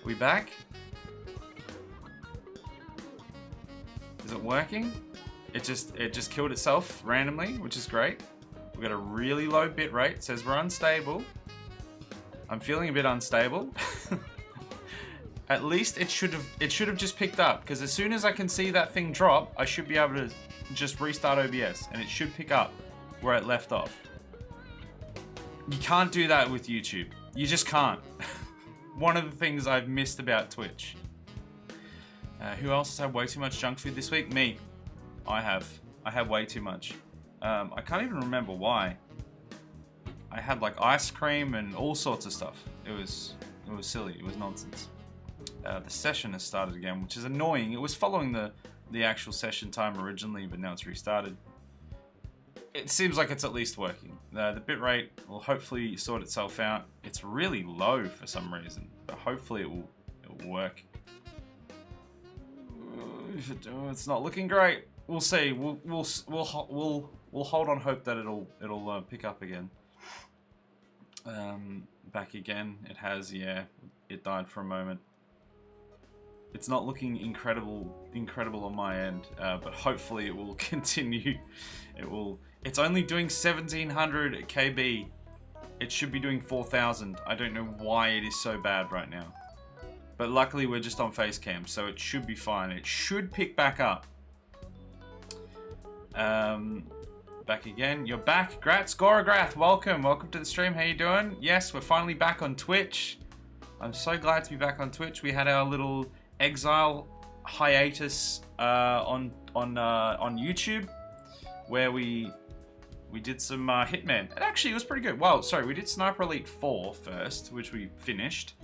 We back? Is it working? It just killed itself randomly, which is great. We've got a really low bit rate. It says we're unstable. I'm feeling a bit unstable. At least it should have just picked up, because as soon as I can see that thing drop, I should be able to just restart OBS and it should pick up where it left off. You can't do that with YouTube. You just can't. One of the things I've missed about Twitch. Who else has had way too much junk food this week? Me. I had way too much. I can't even remember why. I had like ice cream and all sorts of stuff. It was silly. It was nonsense. The session has started again, which is annoying. It was following the actual session time originally, but now it's restarted. It seems like it's at least working. The bitrate will hopefully sort itself out. It's really low for some reason, but hopefully it will work. It's not looking great. We'll see. We'll hold on hope that it'll pick up again. Back again. It has, yeah. It died for a moment. It's not looking incredible on my end, but hopefully it will continue. It's only doing 1700 KB. It should be doing 4000. I don't know why it is so bad right now. But luckily we're just on face cam, so it should be fine. It should pick back up. Back again. You're back. Grats, Goragrath, welcome to the stream. How you doing? Yes, we're finally back on Twitch. I'm so glad to be back on Twitch. We had our little exile hiatus on YouTube, where we did some Hitman. It was pretty good. Well, sorry, we did Sniper Elite 4 first, which we finished.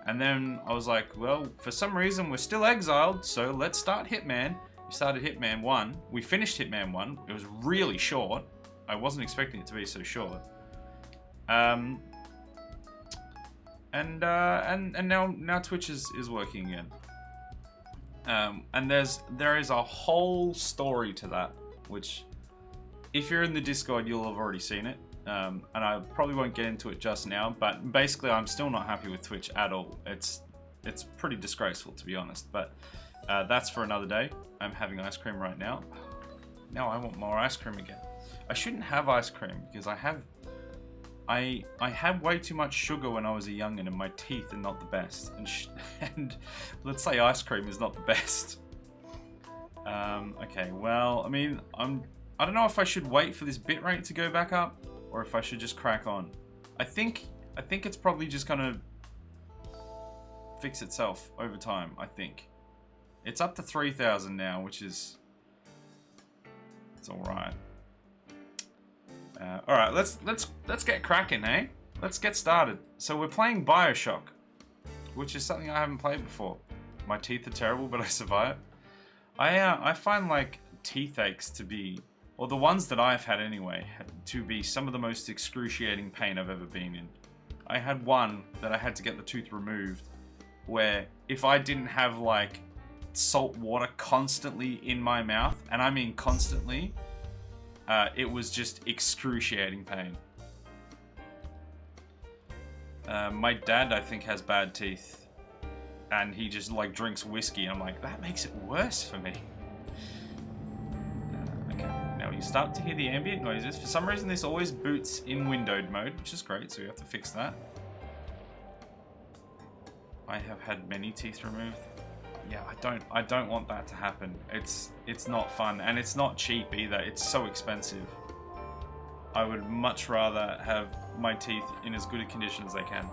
And then I was like, well, for some reason we're still exiled, so let's start Hitman. We started Hitman 1. We finished Hitman 1. It was really short. I wasn't expecting it to be so short. And now Twitch is working again. And there is a whole story to that, which if you're in the Discord, you'll have already seen it. And I probably won't get into it just now, but basically I'm still not happy with Twitch at all. It's pretty disgraceful, to be honest, but that's for another day. I'm having ice cream right now. Now I want more ice cream again. I shouldn't have ice cream because I had way too much sugar when I was a youngin', and my teeth are not the best. And let's say ice cream is not the best. Okay, well, I mean, I don't know if I should wait for this bitrate to go back up, or if I should just crack on. I think it's probably just gonna fix itself over time. I think it's up to 3000 now, which is it's all right. All right, let's get cracking, eh? Let's get started. So we're playing Bioshock, which is something I haven't played before. My teeth are terrible, but I survive. I find like teeth aches to be, or the ones that I've had anyway, to be some of the most excruciating pain I've ever been in. I had one that I had to get the tooth removed, where if I didn't have like salt water constantly in my mouth, and I mean constantly, it was just excruciating pain. My dad, I think, has bad teeth, and he just like drinks whiskey, and I'm like, that makes it worse for me. Okay, now you start to hear the ambient noises. For some reason, this always boots in windowed mode, which is great, so we have to fix that. I have had many teeth removed. Yeah, I don't want that to happen. It's not fun, and it's not cheap either. It's so expensive. I would much rather have my teeth in as good a condition as they can.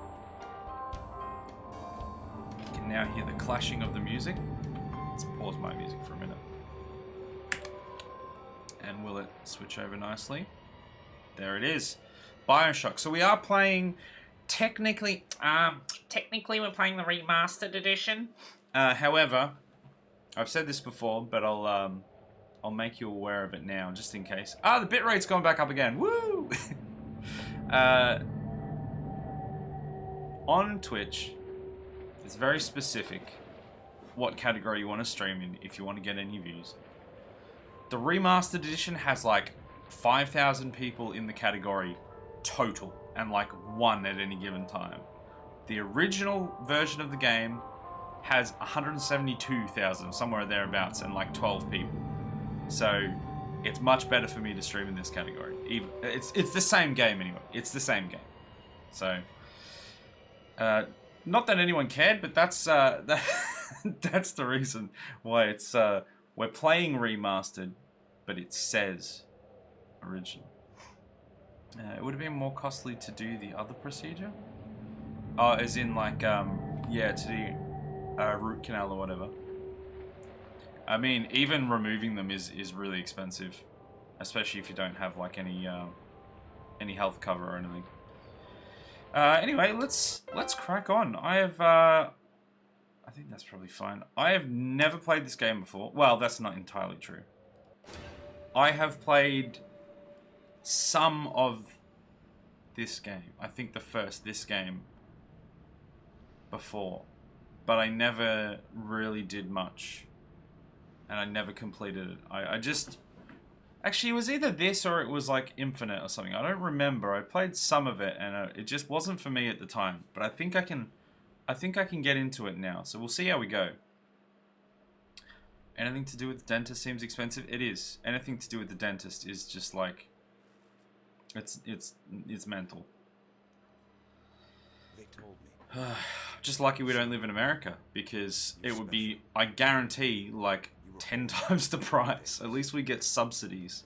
You can now hear the clashing of the music. Let's pause my music for a minute. And will it switch over nicely? There it is. Bioshock. So we are playing technically we're playing the remastered edition. However, I've said this before, but I'll make you aware of it now, just in case. Ah, the bitrate's gone back up again. Woo! On Twitch, it's very specific what category you want to stream in if you want to get any views. The remastered edition has like 5,000 people in the category total, and like one at any given time. The original version of the game has 172,000, somewhere thereabouts, and like 12 people. So it's much better for me to stream in this category. Even it's the same game anyway. It's the same game. So not that anyone cared, but that's that's the reason why it's we're playing remastered, but it says original. It would have been more costly to do the other procedure. Oh, as in like yeah, to do root canal or whatever. I mean, even removing them is really expensive, especially if you don't have like any health cover or anything. Anyway, let's crack on. I think that's probably fine. I have never played this game before. Well, that's not entirely true. I have played some of this game. I think this game before, but I never really did much, and I never completed it. I just actually, it was either this or it was like Infinite or something. I don't remember. I played some of it, and it just wasn't for me at the time. But I think I can get into it now. So we'll see how we go. Anything to do with the dentist seems expensive. It is. Anything to do with the dentist is just like it's mental. They told me. Just lucky we don't live in America, because it would be, I guarantee, like 10 times the price. At least we get subsidies.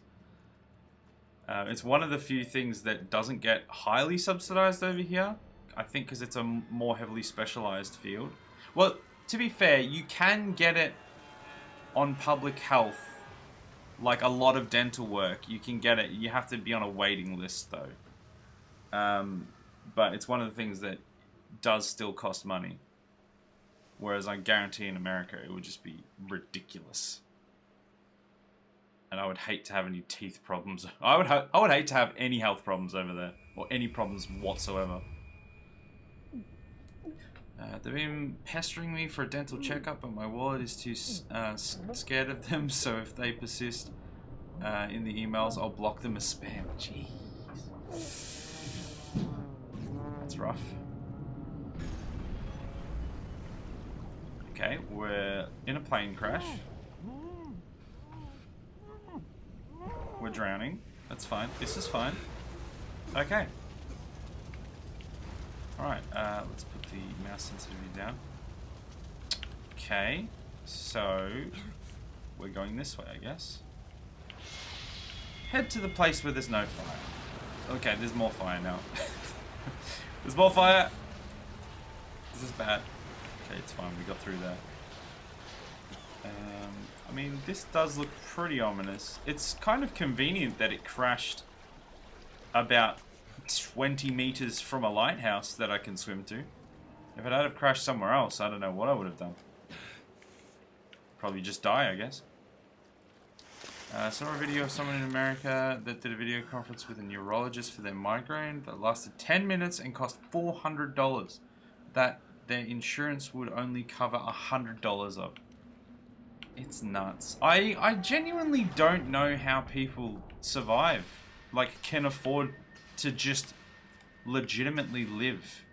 It's one of the few things that doesn't get highly subsidized over here. I think because it's a more heavily specialized field. Well, to be fair, you can get it on public health. Like a lot of dental work, you can get it. You have to be on a waiting list though. But it's one of the things that does still cost money. Whereas I guarantee in America it would just be ridiculous. And I would hate to have any teeth problems. I would hate to have any health problems over there, or any problems whatsoever. They've been pestering me for a dental checkup, but my wallet is too scared of them. So if they persist in the emails, I'll block them as spam. Jeez, that's rough. Okay, we're in a plane crash. We're drowning. That's fine. This is fine. Okay. Alright, let's put the mouse sensitivity down. Okay, so we're going this way, I guess. Head to the place where there's no fire. Okay, there's more fire now. There's more fire! This is bad. Okay, it's fine, we got through that. I mean, this does look pretty ominous. It's kind of convenient that it crashed about 20 meters from a lighthouse that I can swim to. If it had have crashed somewhere else, I don't know what I would have done. Probably just die, I guess. Saw a video of someone in America that did a video conference with a neurologist for their migraine that lasted 10 minutes and cost $400. That their insurance would only cover $100 of. It's nuts. I genuinely don't know how people survive. Like, can afford to just legitimately live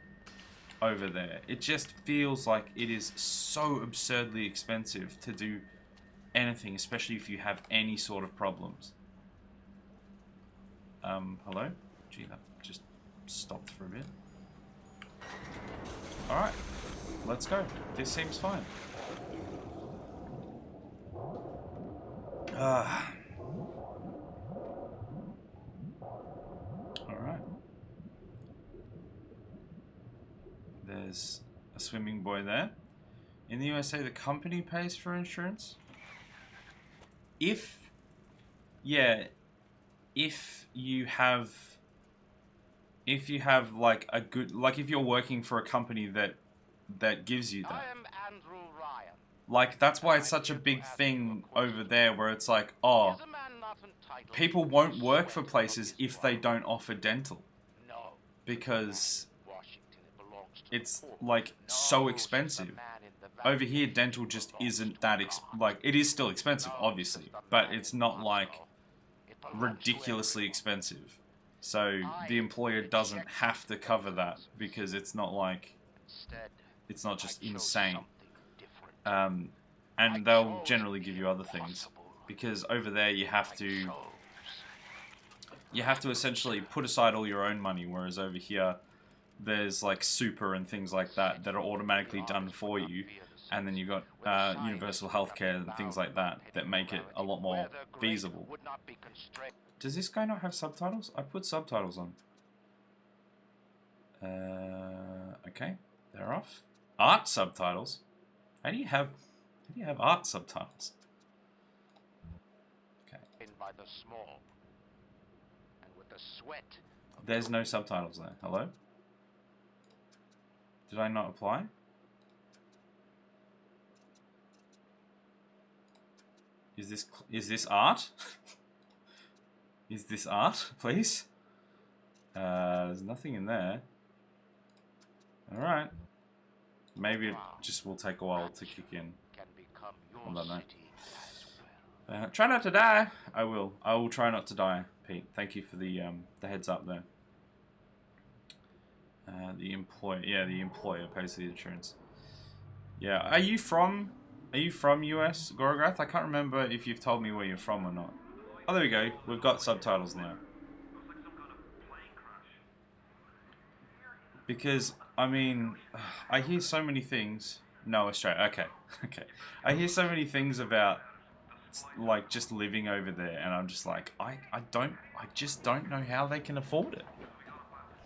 over there. It just feels like it is so absurdly expensive to do anything, especially if you have any sort of problems. Hello? Gee, that just stopped for a bit. Alright, let's go. This seems fine. Alright. There's a swimming boy there. In the USA, the company pays for insurance. If you have like a good, like if you're working for a company that gives you that. I am Andrew Ryan. Like, that's why it's such a big thing over there, where it's like, oh, people won't work for places if they don't offer dental. No. Because it's like so expensive. Over here, dental just isn't that like, it is still expensive, obviously, but it's not like ridiculously expensive. So the employer doesn't have to cover that, because it's not like, it's not just insane. And they'll generally give you other things, because over there you have to essentially put aside all your own money, whereas over here there's like super and things like that that are automatically done for you, and then you've got universal healthcare and things like that that make it a lot more feasible. Does this guy not have subtitles? I put subtitles on. Okay, they're off. Art subtitles? How do you have art subtitles? Okay. By the small and with the sweat. There's no subtitles there. Hello? Did I not apply? Is this art? Is this art, please? There's nothing in there. Alright. Maybe it just will take a while to kick in. I don't know. Try not to die. I will try not to die, Pete. Thank you for the heads up there. The employer pays the insurance. Yeah. Are you from US, Gorograth? I can't remember if you've told me where you're from or not. Oh, there we go. We've got subtitles now. Because, I mean, I hear so many things. No, Australia. Okay. Okay. I hear so many things about, like, just living over there, and I'm just like, I just don't know how they can afford it.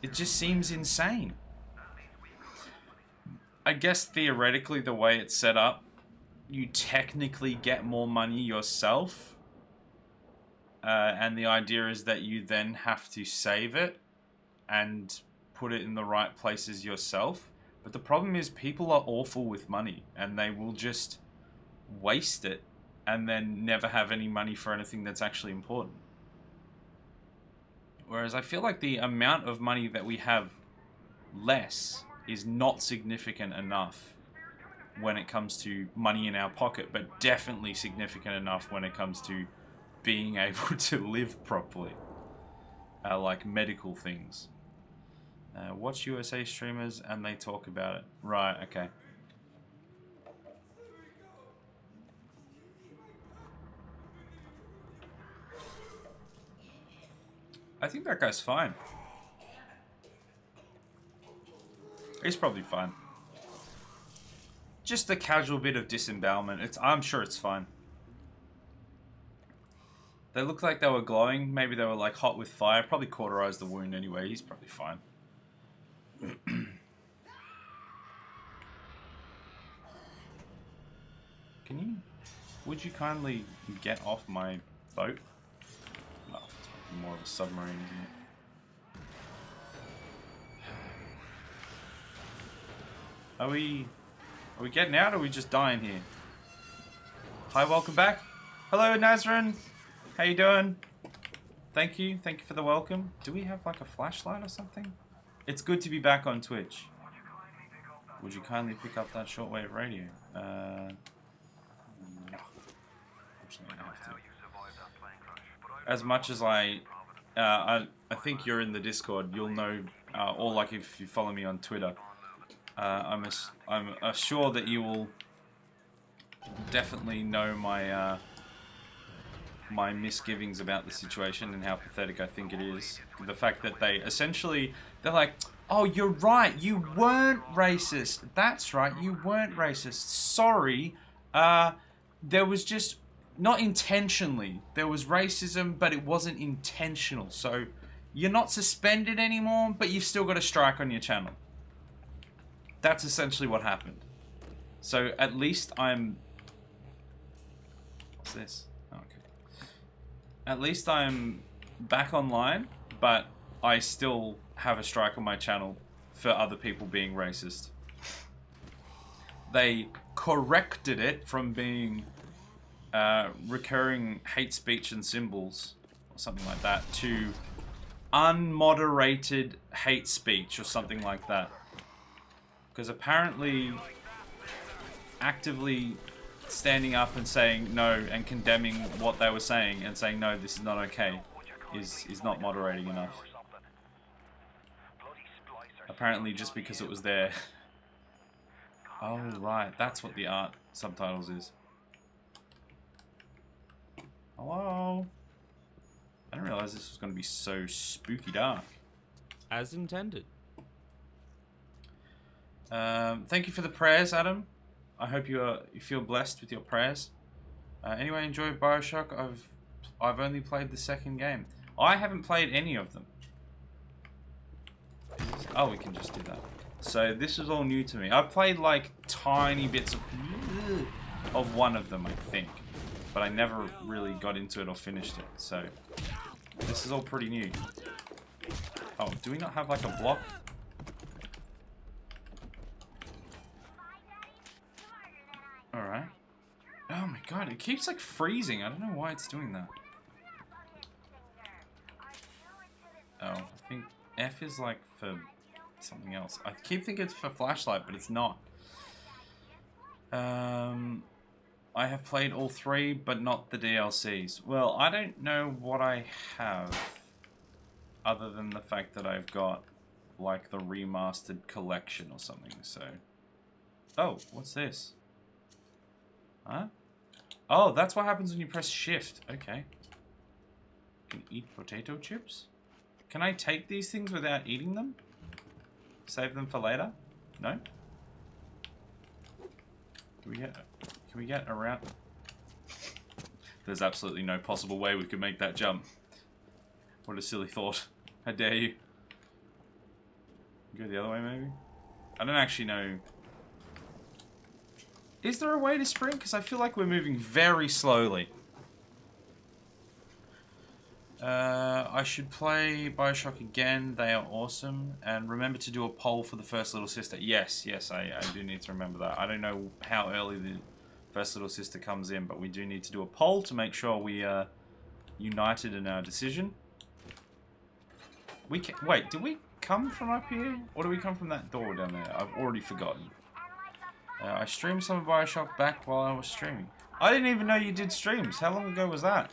It just seems insane. I guess theoretically, the way it's set up, you technically get more money yourself. And the idea is that you then have to save it and put it in the right places yourself. But the problem is people are awful with money, and they will just waste it and then never have any money for anything that's actually important. Whereas I feel like the amount of money that we have less is not significant enough when it comes to money in our pocket, but definitely significant enough when it comes to being able to live properly. Like medical things. Watch USA streamers and they talk about it. Right, okay. I think that guy's fine. He's probably fine. Just a casual bit of disembowelment. I'm sure it's fine. They looked like they were glowing. Maybe they were like hot with fire. Probably cauterized the wound anyway. He's probably fine. Would you kindly get off my boat? Oh, it's probably more of a submarine, isn't it? Are we getting out, or are we just dying here? Hi, welcome back. Hello, Nazrin. How you doing? Thank you for the welcome. Do we have like a flashlight or something? It's good to be back on Twitch. Would you kindly pick up that shortwave radio? No. Unfortunately, I have to. As much as I think you're in the Discord, you'll know, or like if you follow me on Twitter, I'm sure that you will definitely know my my misgivings about the situation and how pathetic I think it is. The fact that they're like, oh, you're right, you weren't racist. That's right, you weren't racist. Sorry, there was just, not intentionally, there was racism, but it wasn't intentional. So you're not suspended anymore, but you've still got a strike on your channel. That's essentially what happened. So at least I'm... What's this? Oh, okay. At least I'm back online, but I still have a strike on my channel for other people being racist. They corrected it from being recurring hate speech and symbols, or something like that, to unmoderated hate speech, or something like that. Because apparently actively standing up and saying no and condemning what they were saying and saying no, this is not okay, is not moderating enough. Apparently just because it was there. Oh, right. That's what the art subtitles is. Hello? I didn't realize this was going to be so spooky dark. As intended. Thank you for the prayers, Adam. I hope you feel blessed with your prayers. Anyway, enjoy Bioshock. I've only played the second game. I haven't played any of them. Oh, we can just do that. So this is all new to me. I've played like tiny bits of one of them, I think, but I never really got into it or finished it. So this is all pretty new. Oh, do we not have like a block? All right. Oh my god, it keeps like freezing. I don't know why it's doing that. Oh, I think F is like for something else. I keep thinking it's for flashlight, but it's not. I have played all three, but not the DLCs. Well, I don't know what I have, other than the fact that I've got like the remastered collection or something. So, oh, what's this? Huh? Oh, that's what happens when you press shift. Okay. You can eat potato chips? Can I take these things without eating them? Save them for later? No? Can we get around? There's absolutely no possible way we could make that jump. What a silly thought. How dare you? Go the other way, maybe? I don't actually know. Is there a way to sprint? Because I feel like we're moving very slowly. I should play Bioshock again. They are awesome. And remember to do a poll for the First Little Sister. Yes, I do need to remember that. I don't know how early the First Little Sister comes in, but we do need to do a poll to make sure we are united in our decision. Wait, did we come from up here? Or do we come from that door down there? I've already forgotten. I streamed some of Bioshock back while I was streaming. I didn't even know you did streams. How long ago was that?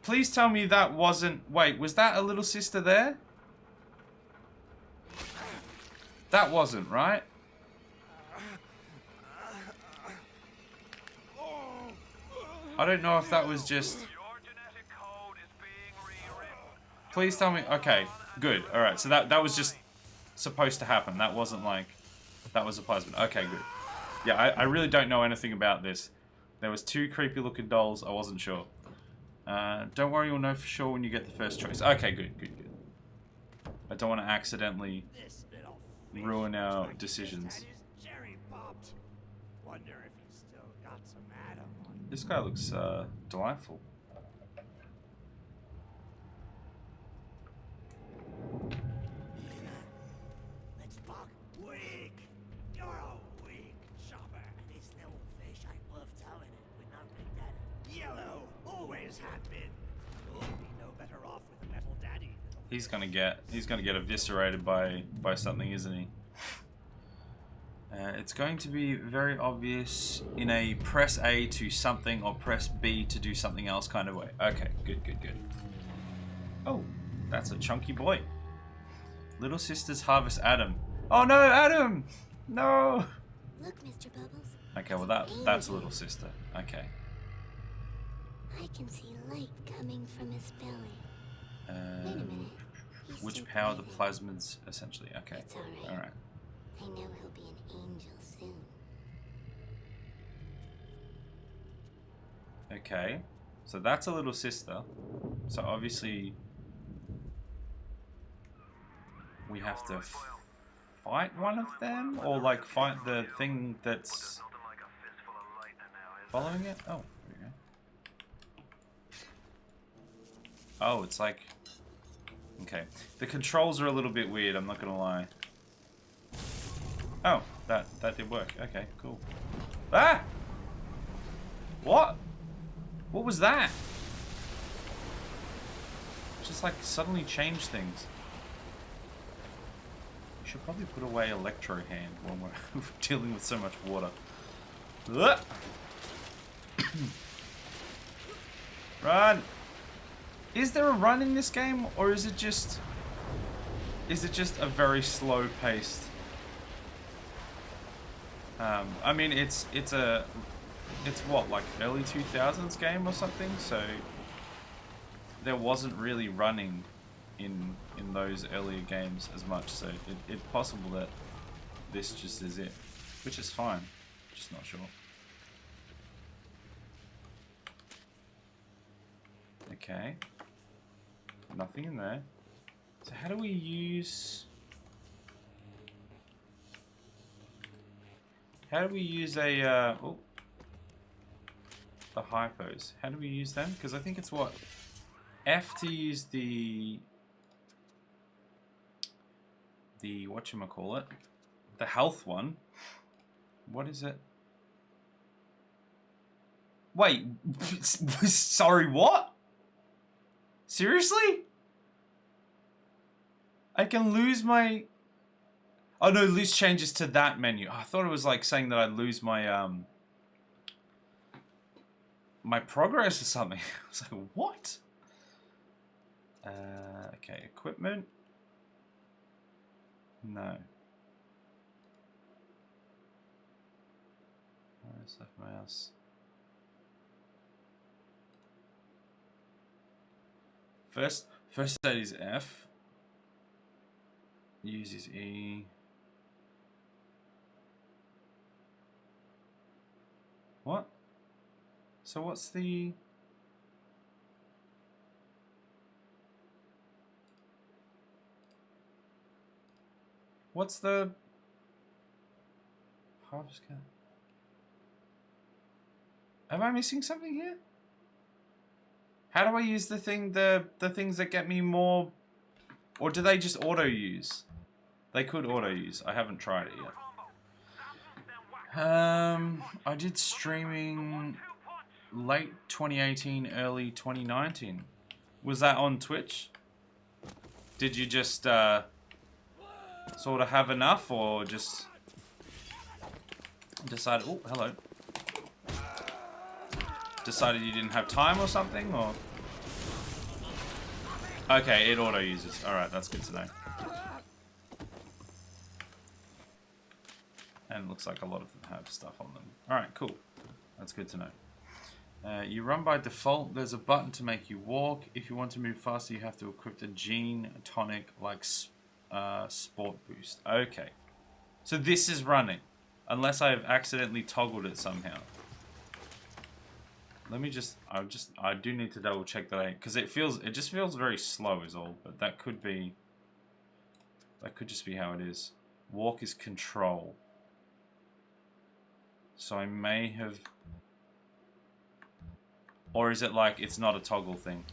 Please tell me that wasn't... Wait, was that a little sister there? That wasn't, right? I don't know if that was just... Please tell me... Okay, good. Alright, so that was just supposed to happen. That wasn't like... That was a plasmid. Okay, good. Yeah, I really don't know anything about this. There was two creepy looking dolls. I wasn't sure. Don't worry, you'll know for sure when you get the first choice. Okay, good. I don't want to accidentally ruin our decisions. This guy looks delightful. He's gonna get eviscerated by something, isn't he? It's going to be very obvious in a press A to something or press B to do something else kind of way. Okay, good. Oh, that's a chunky boy. Little Sisters harvest Adam. Oh no, Adam! No! Look, Mr. Bubbles. Okay, well that's a little sister. Okay. I can see light coming from his belly. Wait a minute. He's Which still power the breathing. plasmids, essentially. Okay. It's alright. Alright. I know he'll be an angel soon. Okay. So that's a little sister. So obviously we have to fight one of them? Or like fight the thing that's following it? Oh, there we go. Oh, it's like... Okay. The controls are a little bit weird, I'm not gonna lie. Oh, that did work. Okay, cool. Ah! What? What was that? Just like suddenly changed things. We should probably put away Electro Hand when we're dealing with so much water. Run! Is there a run in this game, or is it just a very slow paced? I mean, it's what, like early 2000s game or something, so there wasn't really running in those earlier games as much, so it's possible that this just is it, which is fine, just not sure. Okay, nothing in there. So how do we use a the hypos? How do we use them? Because I think it's what, F to use the whatchamacallit, the health one. What is it? Wait, sorry, what? Seriously? I can lose my... Oh no, lose changes to that menu. I thought it was like saying that I lose my my progress or something. I was like, what? Okay, equipment. No. Where's left mouse? First aid is F. Use is E. What? So what's the... What's the... Harvest cat. Am I missing something here? How do I use the things that get me more... Or do they just auto-use? They could auto-use. I haven't tried it yet. I did streaming late 2018, early 2019. Was that on Twitch? Did you just sort of have enough, or just decided, oh, hello. Decided you didn't have time or something, or? Okay, it auto uses. Alright, that's good to know. And it looks like a lot of them have stuff on them. Alright, cool. That's good to know. You run by default. There's a button to make you walk. If you want to move faster, you have to equip the gene tonic like sport boost. Okay. So this is running. Unless I have accidentally toggled it somehow. Let me just, I do need to double check that because it just feels very slow is all, but that could just be how it is. Walk is control. So I may have, or is it like, it's not a toggle thing?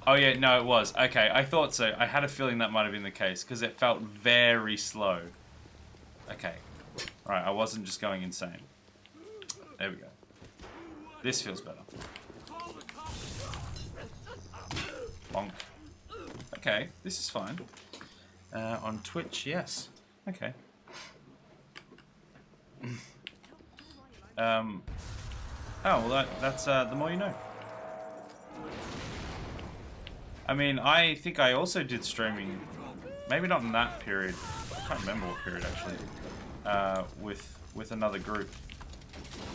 Oh yeah, no it was. Okay, I thought so. I had a feeling that might have been the case because it felt very slow. Okay. Alright, I wasn't just going insane. There we go. This feels better. Bonk. Okay, this is fine. On Twitch, yes. Okay. Oh, well that's the more you know. I mean, I think I also did streaming, maybe not in that period. I can't remember what period actually. With another group.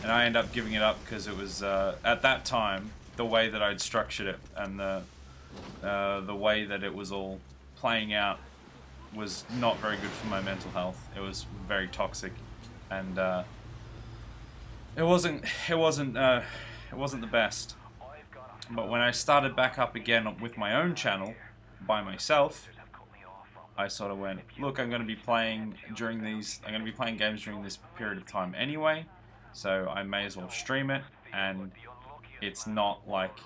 And I ended up giving it up because it was, at that time, the way that I'd structured it and the way that it was all playing out was not very good for my mental health. It was very toxic, and it wasn't the best. But when I started back up again with my own channel, by myself, I sort of went, look, I'm going to be playing games during this period of time anyway. So I may as well stream it, and it's not like,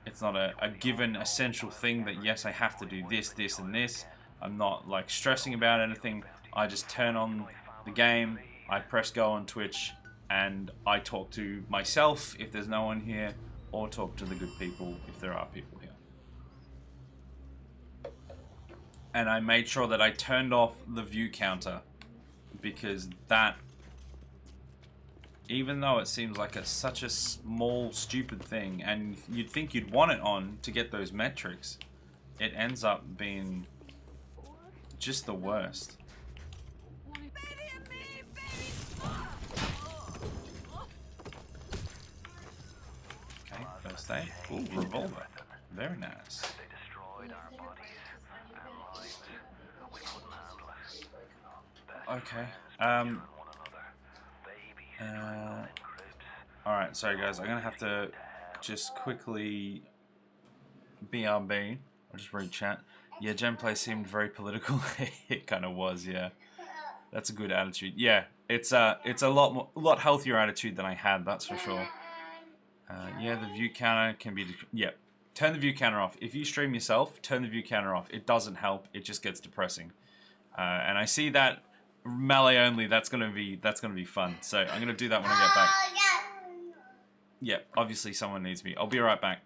it's not a given essential thing that yes, I have to do this, this, and this. I'm not like stressing about anything. I just turn on the game, I press go on Twitch, and I talk to myself if there's no one here, or talk to the good people if there are people here. And I made sure that I turned off the view counter, because that even though it seems like such a small, stupid thing, and you'd think you'd want it on to get those metrics, it ends up being just the worst. Okay, first aid. Ooh, revolver. Very nice. Okay. Alright, sorry guys, I'm gonna have to just quickly BRB. I'll just read chat. Yeah, Genplay seemed very political. It kind of was, yeah. That's a good attitude. Yeah, it's a lot healthier attitude than I had, that's for sure. Yeah, the view counter can be... Yeah, turn the view counter off. If you stream yourself, turn the view counter off. It doesn't help, it just gets depressing. And I see that melee only, that's gonna be fun. So I'm gonna do that when I get back. Yeah, obviously someone needs me. I'll be right back.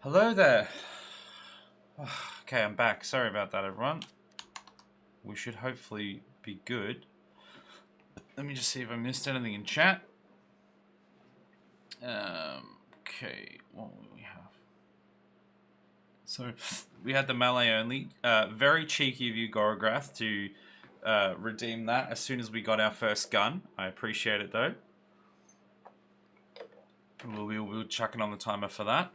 Hello there. Okay, I'm back. Sorry about that, everyone. We should hopefully be good. Let me just see if I missed anything in chat. Okay, what will we have? So, we had the melee only. Very cheeky of you, Gorograth, to redeem that as soon as we got our first gun. I appreciate it, though. We'll be chucking on the timer for that.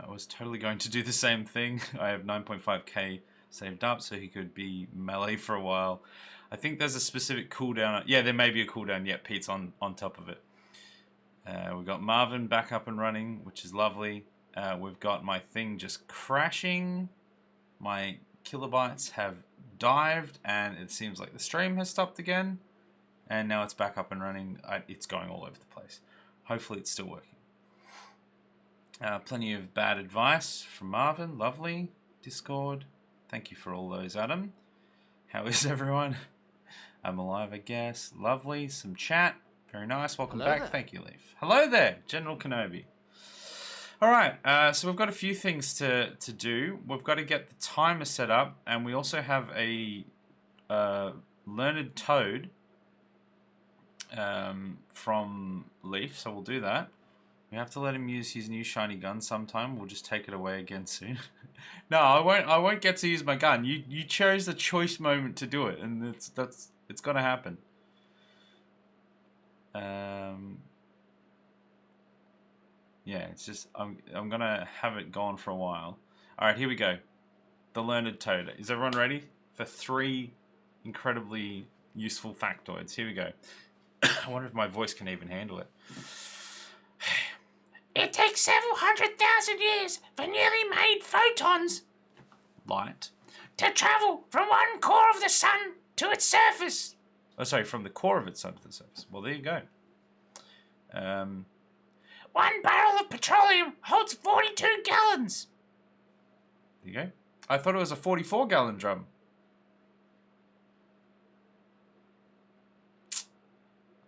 I was totally going to do the same thing. I have 9.5k saved up, so he could be melee for a while. I think there's a specific cooldown. Yeah, there may be a cooldown. Yeah, Pete's on top of it. We've got Marvin back up and running, which is lovely. We've got my thing just crashing. My kilobytes have dived, and it seems like the stream has stopped again. And now it's back up and running. It's going all over the place. Hopefully it's still working. Plenty of bad advice from Marvin. Lovely. Discord. Thank you for all those, Adam. How is everyone? I'm alive, I guess. Lovely. Some chat. Very nice. Welcome back. There. Thank you, Leaf. Hello there, General Kenobi. All right. So we've got a few things to do. We've got to get the timer set up, and we also have a learned toad from Leaf, so we'll do that. We have to let him use his new shiny gun sometime. We'll just take it away again soon. No, I won't get to use my gun. You chose the choice moment to do it, and it's gonna happen. Yeah, it's just I'm gonna have it gone for a while. All right, here we go. The learned toad. Is everyone ready for 3 incredibly useful factoids? Here we go. I wonder if my voice can even handle it. It takes several 100,000 years for newly made photons, light, to travel from one core of the sun to its surface. Oh, sorry, from the core of its sun to the surface. Well, there you go. 1 barrel of petroleum holds 42 gallons. There you go. I thought it was a 44-gallon drum.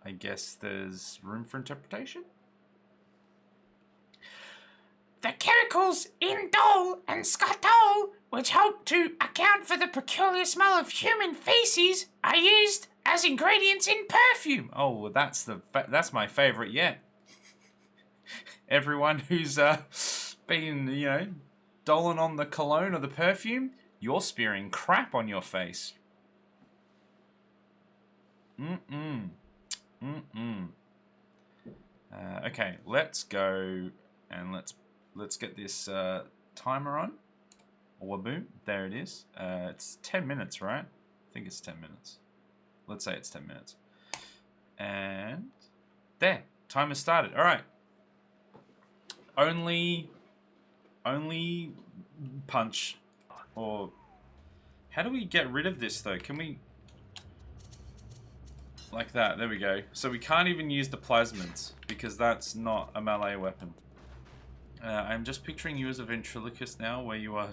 I guess there's room for interpretation. The chemicals indole and scotol, which help to account for the peculiar smell of human feces, are used as ingredients in perfume. Oh, well, that's my favorite yet. Everyone who's been, doling on the cologne or the perfume, you're spearing crap on your face. Okay, let's go and let's get this timer on. Waboom, there it is. It's 10 minutes, right? I think it's 10 minutes. Let's say it's 10 minutes. And there, timer started. All right. Only punch, or how do we get rid of this though? Can we? Like that, there we go. So we can't even use the plasmids because that's not a melee weapon. I'm just picturing you as a ventriloquist now, where you are,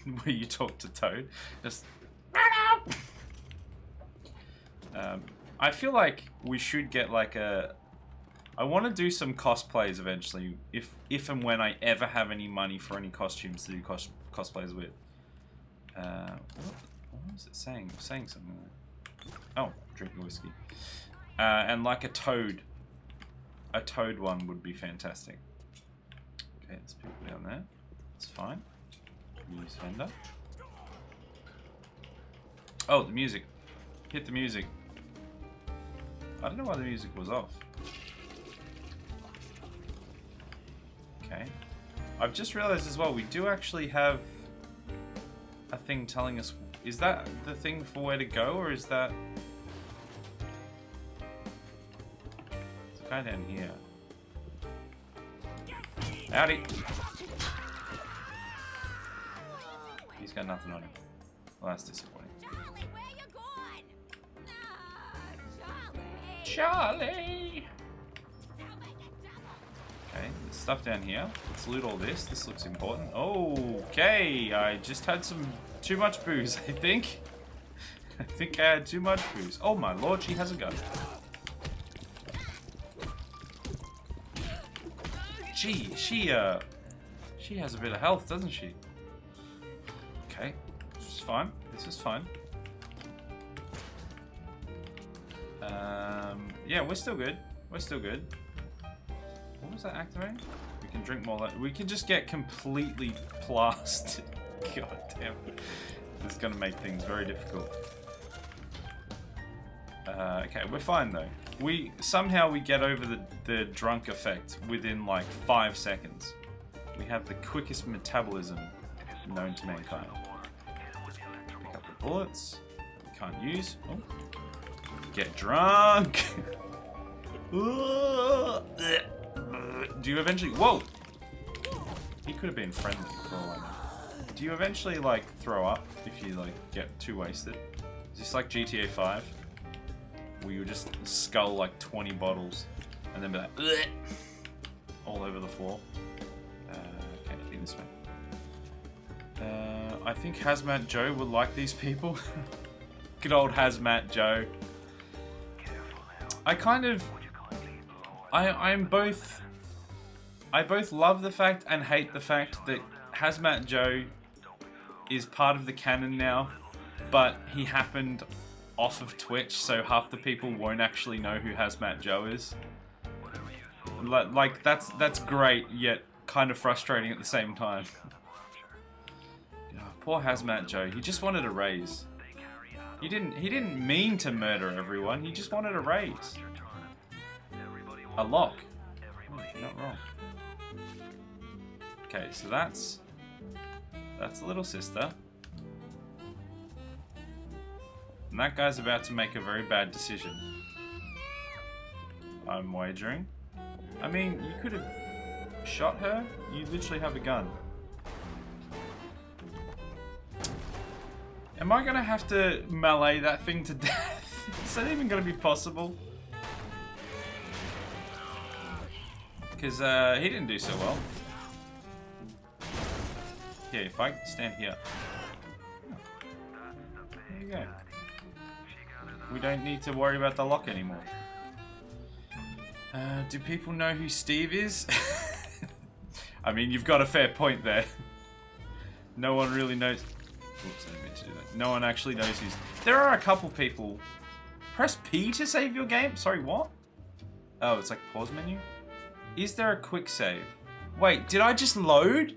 where you talk to Toad. Just, I feel like we should get like a. I want to do some cosplays eventually, if and when I ever have any money for any costumes to do cosplays with. What was it saying? It was saying something there. Oh, drinking whiskey. And like a toad one would be fantastic. Okay, there's people down there. It's fine. Use Fender. Oh, the music. Hit the music. I don't know why the music was off. Okay. I've just realized as well, we do actually have a thing telling us. Is that the thing for where to go, or is that... There's a guy down here. Howdy! He's got nothing on him. Well, that's disappointing. Charlie, where you going? Charlie! Okay, there's stuff down here. Let's loot all this. This looks important. Okay, I just had too much booze, I think. I think I had too much booze. Oh my lord, she has a gun. Gee, she She has a bit of health, doesn't she? Okay, this is fine. This is fine. Yeah, we're still good. We're still good. What was that activating? We can drink more. We can just get completely plastered. God damn. This is going to make things very difficult. Okay, we're fine though. Somehow we get over the drunk effect within like 5 seconds. We have the quickest metabolism known to mankind. Pick up the bullets. We can't use. Oh. Get drunk. Do you eventually? Whoa! He could have been friendly for all I know. Do you eventually like throw up if you like get too wasted? Is this like GTA 5? Where you just skull like 20 bottles and then be like bleh, all over the floor. Okay, I think this way. I think Hazmat Joe would like these people. Good old Hazmat Joe. I both love the fact and hate the fact that Hazmat Joe is part of the canon now, but he happened off of Twitch, so half the people won't actually know who Hazmat Joe is. Like that's great, yet kind of frustrating at the same time. Oh, poor Hazmat Joe. He just wanted a raise. He didn't mean to murder everyone. He just wanted a raise. A lock. Not wrong. Okay, so that's the little sister. And that guy's about to make a very bad decision. I'm wagering. I mean, you could have shot her. You literally have a gun. Am I gonna have to melee that thing to death? Is that even gonna be possible? Because he didn't do so well. Yeah, if I stand here. There you go. We don't need to worry about the lock anymore. Do people know who Steve is? I mean, you've got a fair point there. No one really knows. Oops, I didn't mean to do that. No one actually knows who's. There are a couple people. Press P to save your game? Sorry, what? Oh, it's like pause menu? Is there a quick save? Wait, did I just load?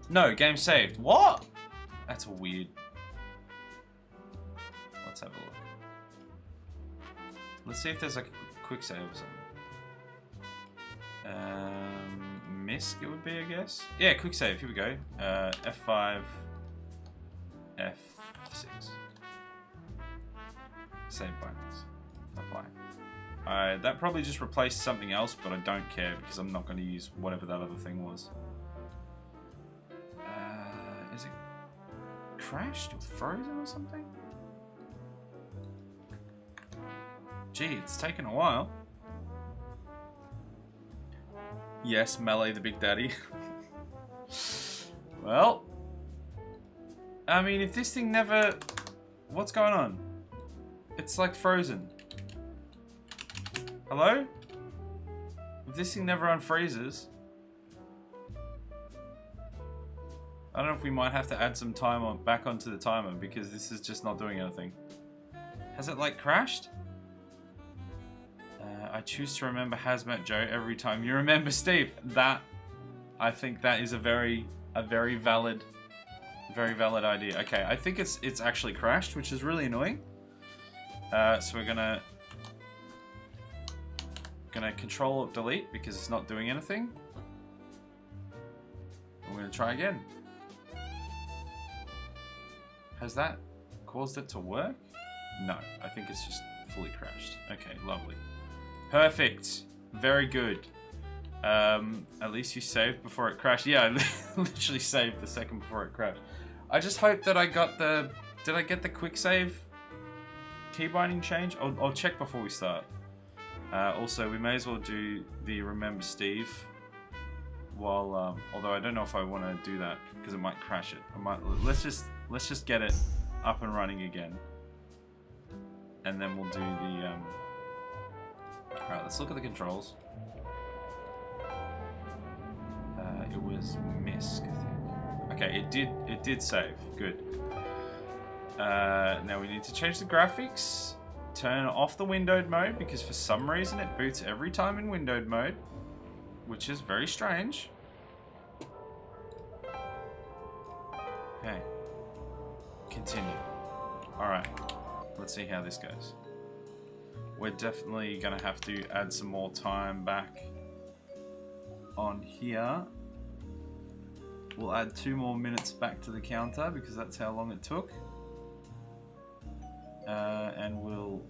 No, game saved. What? That's weird. Let's have a look. Let's see if there's like a quick save or something. Misc it would be, I guess. Yeah, quick save. Here we go. F5, F6. Save bindings. Apply. That probably just replaced something else, but I don't care because I'm not going to use whatever that other thing was. Is it crashed or frozen or something? Gee, it's taken a while. Yes, Melee the Big Daddy. Well, I mean, if this thing never... What's going on? It's like frozen. Hello? If this thing never unfreezes... I don't know if we might have to add some time back onto the timer because this is just not doing anything. Has it like crashed? I choose to remember Hazmat Joe every time you remember Steve. That, I think that is a very valid idea. Okay, I think it's actually crashed, which is really annoying. So we're gonna Control Delete because it's not doing anything. We're gonna try again. Has that caused it to work? No, I think it's just fully crashed. Okay, lovely. Perfect. Very good. At least you saved before it crashed. Yeah, I literally saved the second before it crashed. I just hope that I got the... Did I get the quick save key binding change? I'll check before we start. Also, we may as well do the Remember Steve. While, although I don't know if I want to do that because it might crash it. Let's just get it up and running again, and then we'll do the. All right, let's look at the controls. It was Misk, I think. Okay, it did save. Good. Now we need to change the graphics. Turn off the windowed mode because for some reason it boots every time in windowed mode, which is very strange. Okay. Continue. Alright. Let's see how this goes. We're definitely going to have to add some more time back on here. We'll add 2 more minutes back to the counter because that's how long it took. And we'll...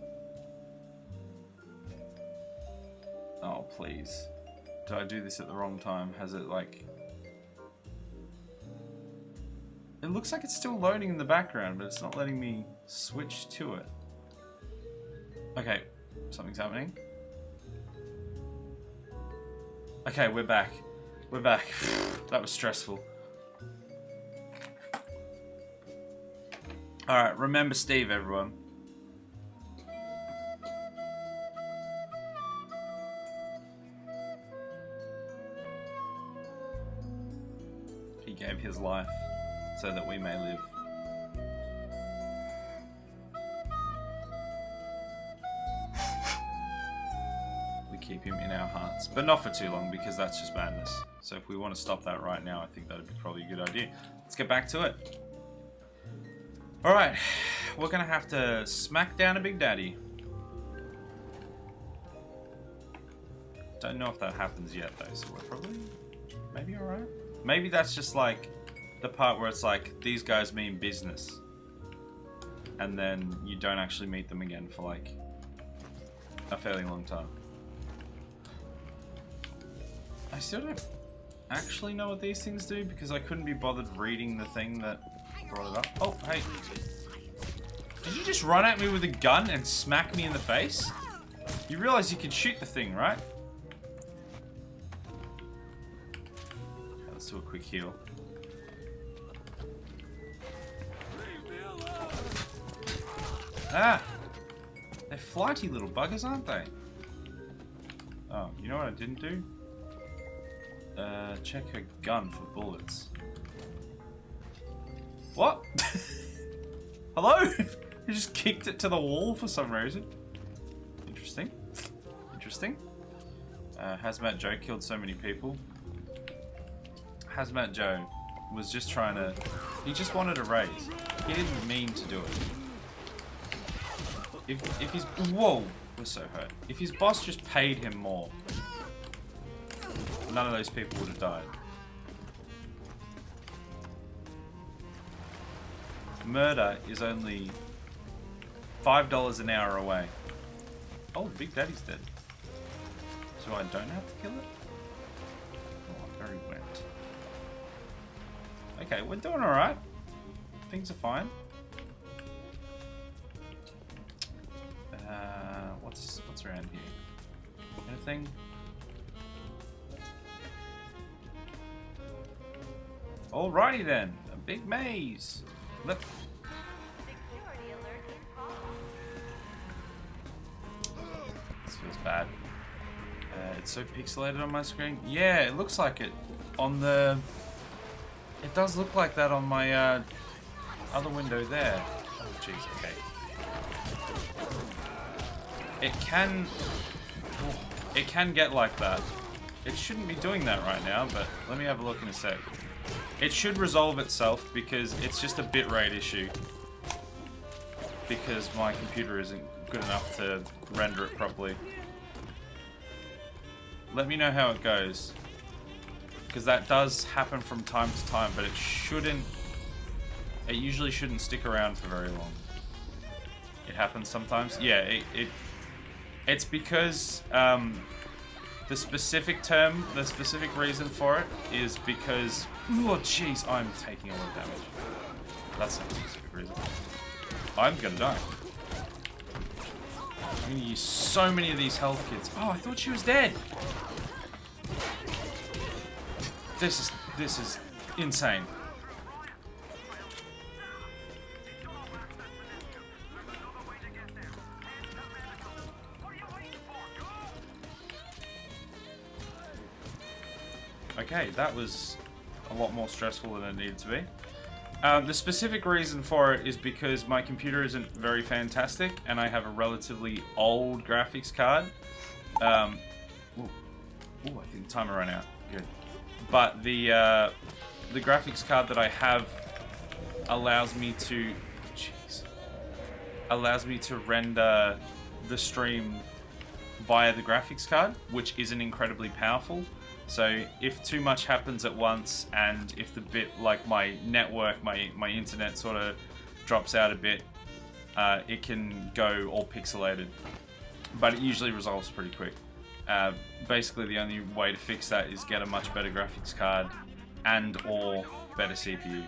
Oh, please. Did I do this at the wrong time? Has it, like... It looks like it's still loading in the background, but it's not letting me switch to it. Okay, something's happening. Okay, we're back. We're back. That was stressful. Alright, remember Steve, everyone. He gave his life so that we may live. We keep him in our hearts, but not for too long because that's just madness. So if we want to stop that right now, I think that'd be probably a good idea. Let's get back to it. Alright, we're gonna have to smack down a Big Daddy. Don't know if that happens yet though, so we're probably maybe alright. Maybe that's just like the part where it's like, these guys mean business. And then you don't actually meet them again for like a fairly long time. I still don't actually know what these things do because I couldn't be bothered reading the thing that brought it up. Oh, hey. Did you just run at me with a gun and smack me in the face? You realize you can shoot the thing, right? Okay, let's do a quick heal. Ah! They're flighty little buggers, aren't they? Oh, you know what I didn't do? Check her gun for bullets. What? Hello? You just kicked it to the wall for some reason. Interesting. Interesting. Hazmat Joe killed so many people. Hazmat Joe was just trying to... He just wanted a raise. He didn't mean to do it. If his... Whoa! We're so hurt. If his boss just paid him more, none of those people would have died. Murder is only $5 an hour away. Oh, Big Daddy's dead. So I don't have to kill it? Oh, I'm very wet. Okay, we're doing alright. Things are fine. What's around here? Anything? Alrighty then, a big maze. This feels bad. It's so pixelated on my screen. Yeah, it looks like it on the... It does look like that on my other window there. Oh jeez, okay. It can get like that. It shouldn't be doing that right now, but let me have a look in a sec. It should resolve itself because it's just a bitrate issue. Because my computer isn't good enough to render it properly. Let me know how it goes. Because that does happen from time to time, but it shouldn't... It usually shouldn't stick around for very long. It happens sometimes. Yeah, it's because... the specific term, the specific reason for it is because... Oh jeez, I'm taking a lot of damage. That's not the specific reason. I'm gonna die. I'm gonna use so many of these health kits. Oh, I thought she was dead. This is insane. Okay, Okay, that was a lot more stressful than it needed to be. The specific reason for it is because my computer isn't very fantastic and I have a relatively old graphics card. I think the timer ran out. Good. But the graphics card that I have allows me to render the stream via the graphics card, which isn't incredibly powerful. So if too much happens at once, and if the bit, like my network, my internet sort of drops out a bit, it can go all pixelated. But it usually resolves pretty quick. Basically the only way to fix that is get a much better graphics card and or better CPU,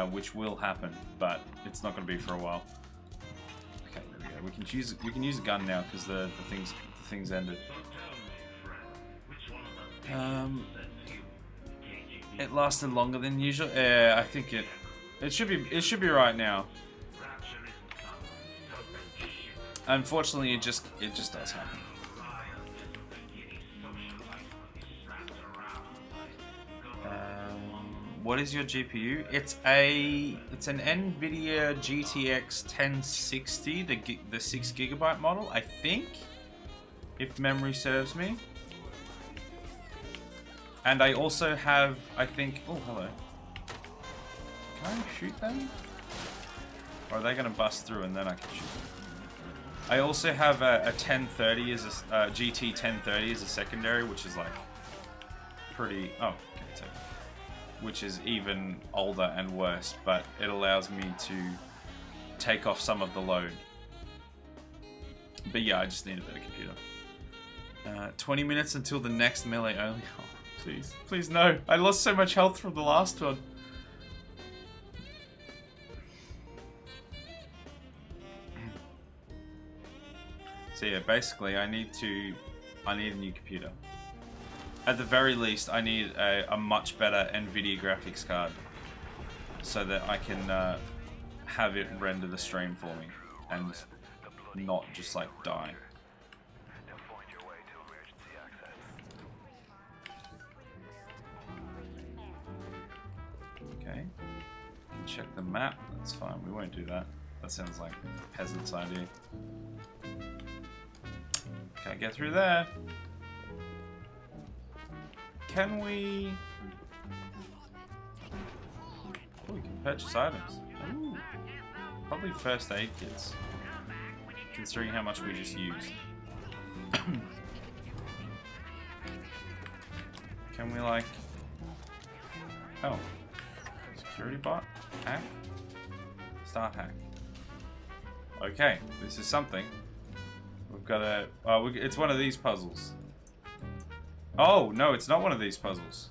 which will happen, but it's not going to be for a while. Okay, there we go. We can use a gun now because the thing's ended. It lasted longer than usual. Yeah, I think it should be right now. Unfortunately, it just does happen. What is your GPU? It's an NVIDIA GTX 1060, the 6GB model, I think, if memory serves me. And I also have, I think, oh hello. Can I shoot them? Or are they going to bust through and then I can shoot them? I also have a 1030 as a GT 1030 as a secondary, which is like pretty. Oh, okay, so, which is even older and worse, but it allows me to take off some of the load. But yeah, I just need a better computer. 20 minutes until the next melee only. Oh, please, please no! I lost so much health from the last one. So yeah, basically I need a new computer. At the very least, I need a much better NVIDIA graphics card so that I can have it render the stream for me and not just like die. Okay, check the map. That's fine. We won't do that. That sounds like a peasant's idea. Can't get through there. Can we? Oh, we can purchase items. Ooh. Probably first aid kits, considering how much we just used. Can we like? Oh, security bot hack. Start hack. Okay, this is something. We've got a. Oh, it's one of these puzzles. Oh no, it's not one of these puzzles.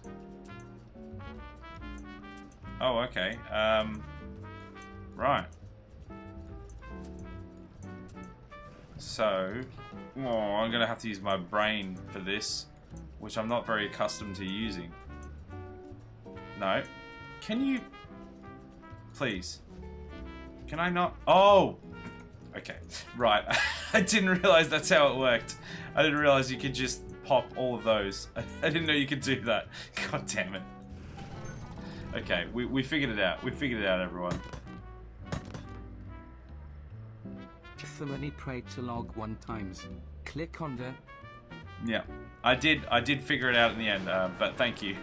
Oh, okay. Right. So, I'm gonna have to use my brain for this, which I'm not very accustomed to using. No. Can you? Please. Can I not? Oh. Okay. Right. I didn't realize that's how it worked. I didn't realize you could just pop all of those. I didn't know you could do that. God damn it. Okay, we figured it out. We figured it out, everyone. Somebody prayed to log 1 times. Click on the. Yeah, I did figure it out in the end, but thank you.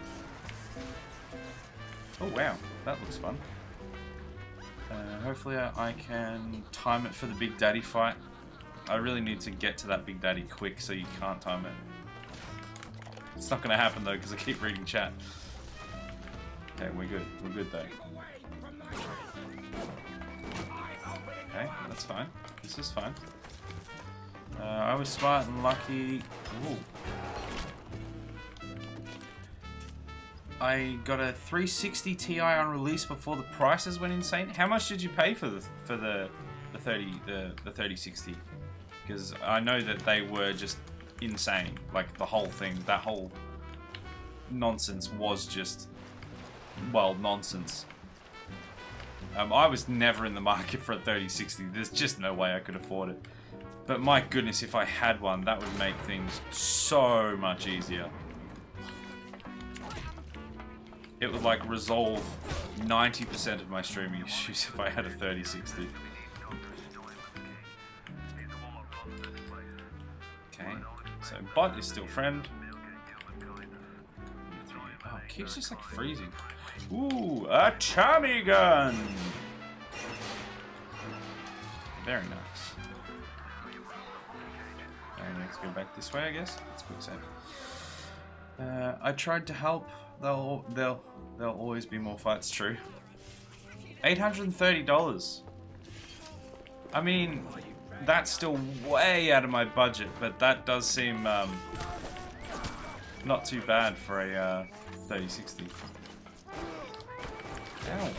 Oh wow, that looks fun. Hopefully I can time it for the Big Daddy fight. I really need to get to that Big Daddy quick so you can't time it. It's not going to happen though because I keep reading chat. Okay, we're good. We're good though. Okay, that's fine. This is fine. I was smart and lucky. Ooh. I got a 360 Ti on release before the prices went insane. How much did you pay for the 3060? Because I know that they were just insane. Like the whole thing, that whole nonsense was just, well, nonsense. I was never in the market for a 3060. There's just no way I could afford it. But my goodness, if I had one, that would make things so much easier. it would like resolve 90% of my streaming issues if I had a 3060. Okay, so bot is still friend. Oh, it keeps just like freezing. Ooh, a Tommy gun! Very nice. And let's go back this way, I guess. Let's quick save. I tried to help. There'll always be more fights. True. $830. I mean, that's still way out of my budget, but that does seem not too bad for a 3060. Ow.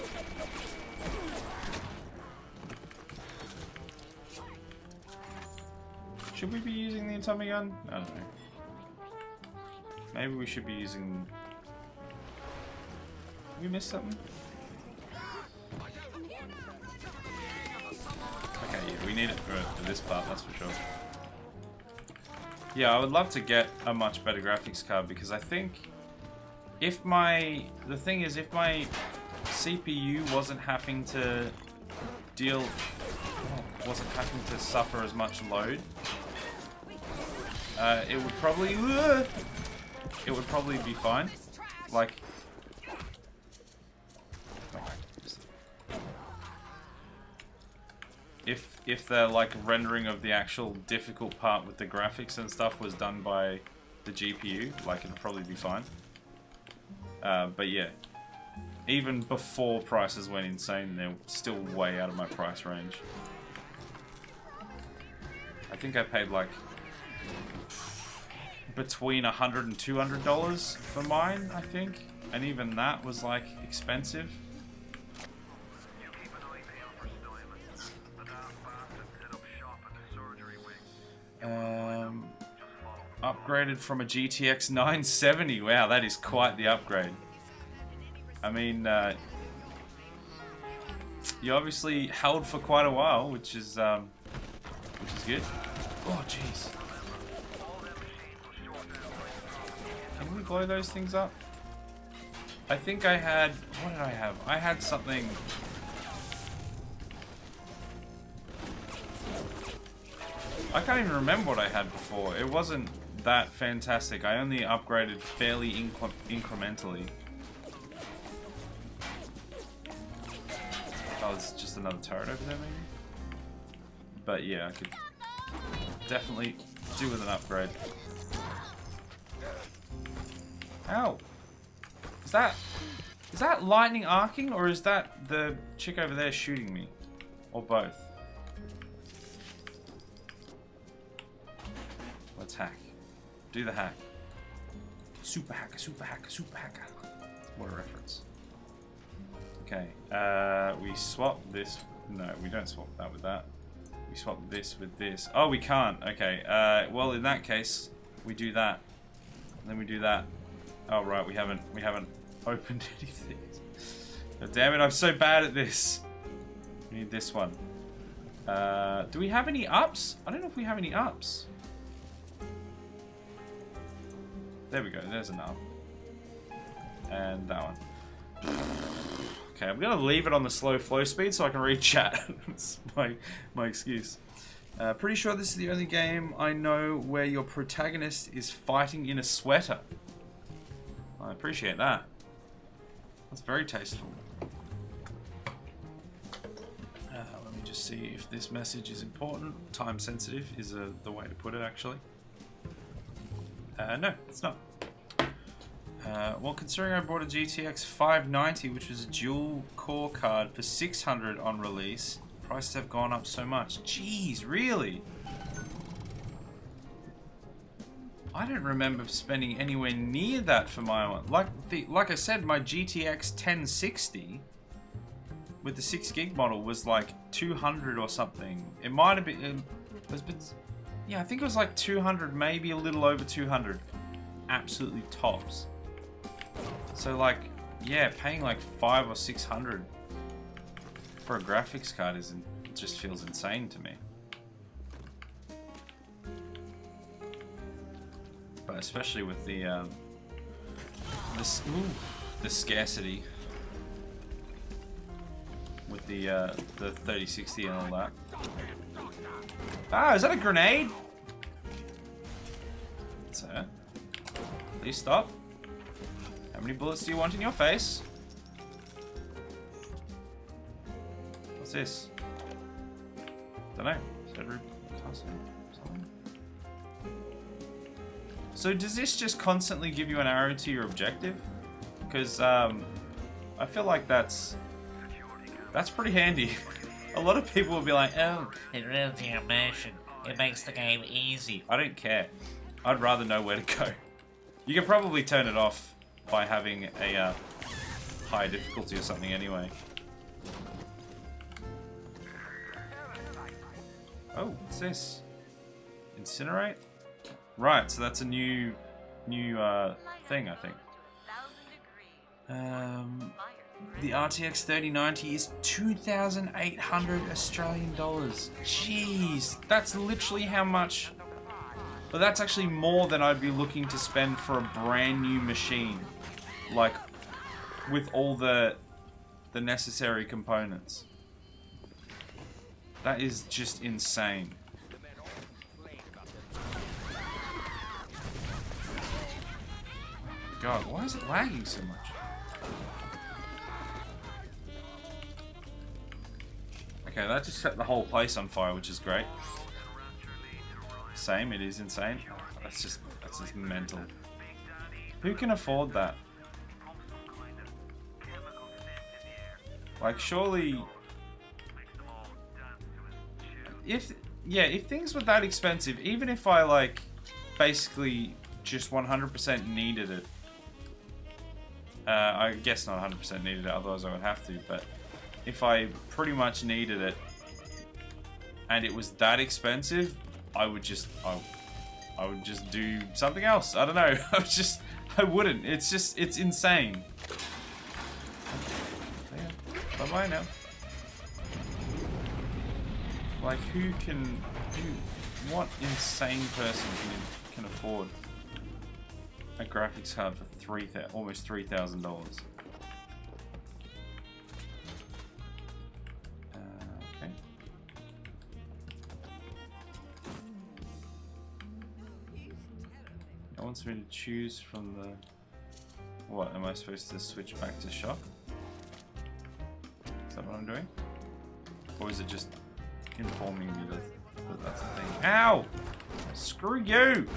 Should we be using the atomic gun? I don't know. Maybe we should be using... Did we miss something? Okay, yeah, we need it for this part, that's for sure. Yeah, I would love to get a much better graphics card because I think if my... The thing is, if my CPU wasn't having to deal... wasn't having to suffer as much load, it would probably be fine. Like, if the like rendering of the actual difficult part with the graphics and stuff was done by the GPU, like it'd probably be fine. But yeah, even before prices went insane, they're still way out of my price range. I think I paid like between $100 and $200 for mine, I think, and even that was like expensive. Upgraded from a GTX 970. Wow, that is quite the upgrade. I mean, you obviously held for quite a while, which is good. Oh, jeez. Can we blow those things up? I think I had... What did I have? I had something... I can't even remember what I had before. It wasn't that fantastic. I only upgraded fairly incrementally. Oh, it's just another turret over there, maybe? But yeah, I could definitely do with an upgrade. Ow! Is that lightning arcing, or is that the chick over there shooting me? Or both? Let's hack. Do the hack. Super hacker, super hacker, super hacker. What a reference. Okay, we swap this. No, we don't swap that with that. We swap this with this. Oh, we can't. Okay, well, in that case, we do that. And then we do that. Oh, right, we haven't opened anything. God damn it, I'm so bad at this. We need this one. Do we have any ups? I don't know if we have any ups. There we go, there's an up. And that one. Okay, I'm gonna leave it on the slow flow speed so I can read chat. That's my excuse. Pretty sure this is the only game I know where your protagonist is fighting in a sweater. I appreciate that. That's very tasteful. Let me just see if this message is important. Time sensitive is the way to put it, actually. No, it's not. Well, considering I bought a GTX 590, which was a dual core card for $600 on release, prices have gone up so much. Jeez, really? I don't remember spending anywhere near that for my one. Like I said, my GTX 1060 with the 6 gig model was like 200 or something. It might have been. Yeah, I think it was like 200, maybe a little over 200. Absolutely tops. So like, yeah, paying like 500 or 600 for a graphics card just feels insane to me. But especially with the the scarcity with the 3060 and all that. Ah, is that a grenade? Sir, please stop. How many bullets do you want in your face? What's this? Don't know. Something. So does this just constantly give you an arrow to your objective? Because I feel like that's pretty handy. A lot of people will be like, oh, it ruins the immersion. It makes the game easy. I don't care. I'd rather know where to go. You can probably turn it off by having a high difficulty or something anyway. Oh, what's this? Incinerate? Right, so that's a new thing, I think. The RTX 3090 is 2,800 Australian dollars. Jeez, that's literally how much. But that's actually more than I'd be looking to spend for a brand new machine, like with all the necessary components. That is just insane. God, why is it lagging so much? Okay, that just set the whole place on fire, which is great. Same, it is insane. That's just mental. Who can afford that? Like, surely, if things were that expensive, even if I like basically just 100% needed it, I guess not 100% needed it, otherwise I would have to, but if I pretty much needed it and it was that expensive, I would just do something else. I don't know. I wouldn't. It's insane. Bye-bye now. Like, what insane person can afford a graphics card for almost $3,000? Okay. It wants me to choose from the... What, am I supposed to switch back to Shock? Is that what I'm doing? Or is it just informing me that that's a thing? Ow! Screw you!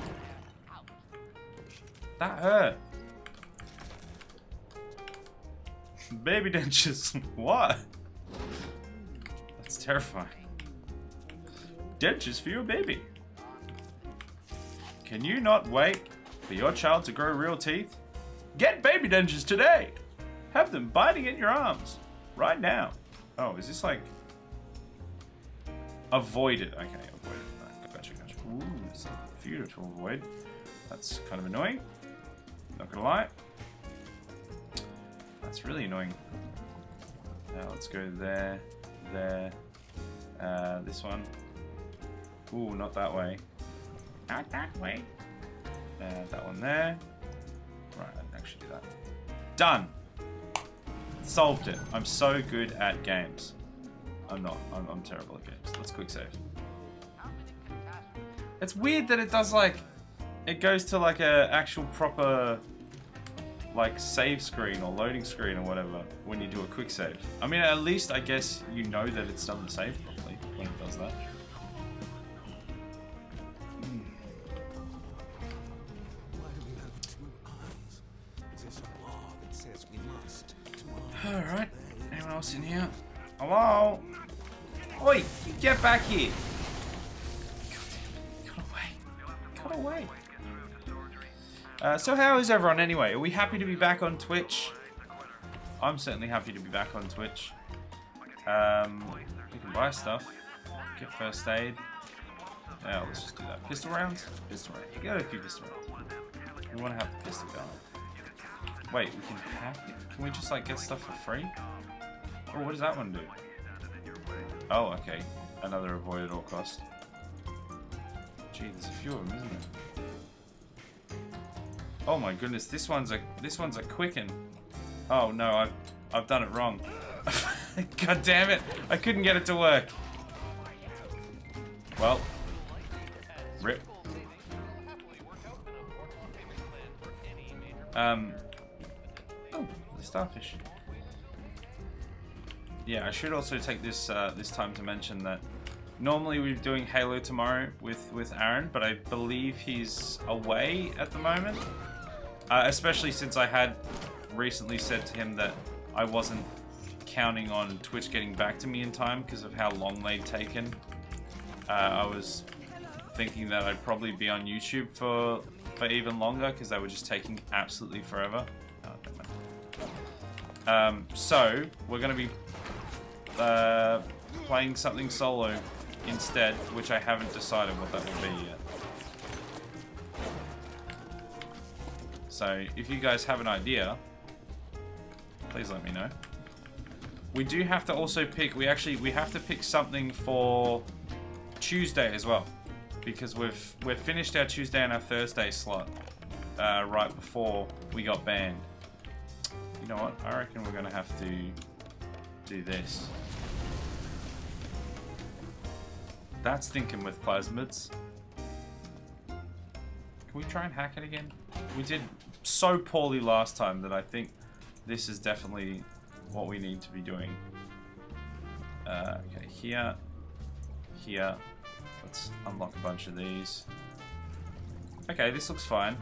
That hurt. Baby dentures. What? That's terrifying. Dentures for your baby. Can you not wait for your child to grow real teeth? Get baby dentures today! Have them biting in your arms. Right now. Oh, is this like... Avoid it. Okay, avoid it. Gotcha. Ooh, there's a few to avoid. That's kind of annoying. Not gonna lie. That's really annoying. Now let's go there. This one. Ooh, not that way. Not that way. That one there. Right, I can actually do that. Done! Solved it. I'm so good at games. I'm not. I'm terrible at games. Let's quick save. It's weird that it does like... It goes to like a actual proper... like save screen or loading screen or whatever when you do a quick save. I mean, at least I guess you know that it's done the save properly when it does that. Alright, anyone else in here? Hello? Oi, get back here! Cut away. So how is everyone anyway? Are we happy to be back on Twitch? I'm certainly happy to be back on Twitch. We can buy stuff. Get first aid. Yeah, let's just do that. Pistol rounds? Pistol rounds. Get a few pistol rounds. We want to have the pistol gun. Wait, we can hack it? Can we just like get stuff for free? Oh, what does that one do? Oh, okay. Another avoid at all cost. Gee, there's a few of them, isn't there? Oh my goodness, this one's a quicken. Oh no, I've done it wrong. God damn it! I couldn't get it to work. Well, rip. Oh, the starfish. Yeah, I should also take this this time to mention that normally we're doing Halo tomorrow with Aaron, but I believe he's away at the moment. Especially since I had recently said to him that I wasn't counting on Twitch getting back to me in time because of how long they'd taken. I was thinking that I'd probably be on YouTube for even longer because they were just taking absolutely forever. So we're going to be playing something solo instead, which I haven't decided what that will be yet. So if you guys have an idea, please let me know. We do have to also pick, we have to pick something for Tuesday as well, because we've finished our Tuesday and our Thursday slot right before we got banned. You know what? I reckon we're gonna have to do this. That's thinking with plasmids. Can we try and hack it again? We did so poorly last time that I think this is definitely what we need to be doing. Okay, here. Let's unlock a bunch of these. Okay, this looks fine.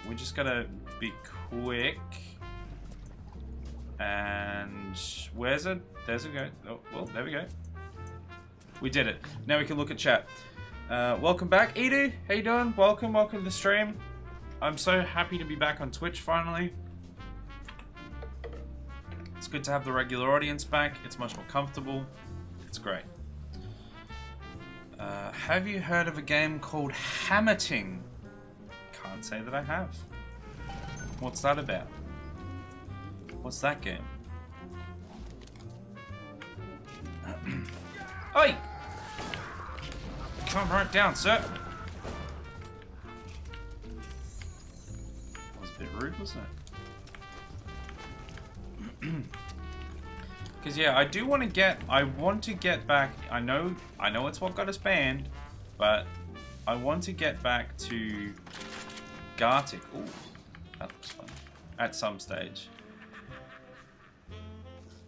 We just gotta be quick. And where's it? There's a go. Oh, well, there we go. We did it. Now we can look at chat. Welcome back, Edu. How you doing? Welcome to the stream. I'm so happy to be back on Twitch finally. It's good to have the regular audience back. It's much more comfortable. It's great. Have you heard of a game called Hammerting? Can't say that I have. What's that about? What's that game? Oi! Calm right down, sir. That was a bit rude, wasn't it? Because yeah, I do want to get. I want to get back. I know it's what got us banned, but I want to get back to Gartic. Ooh, that looks fun. At some stage.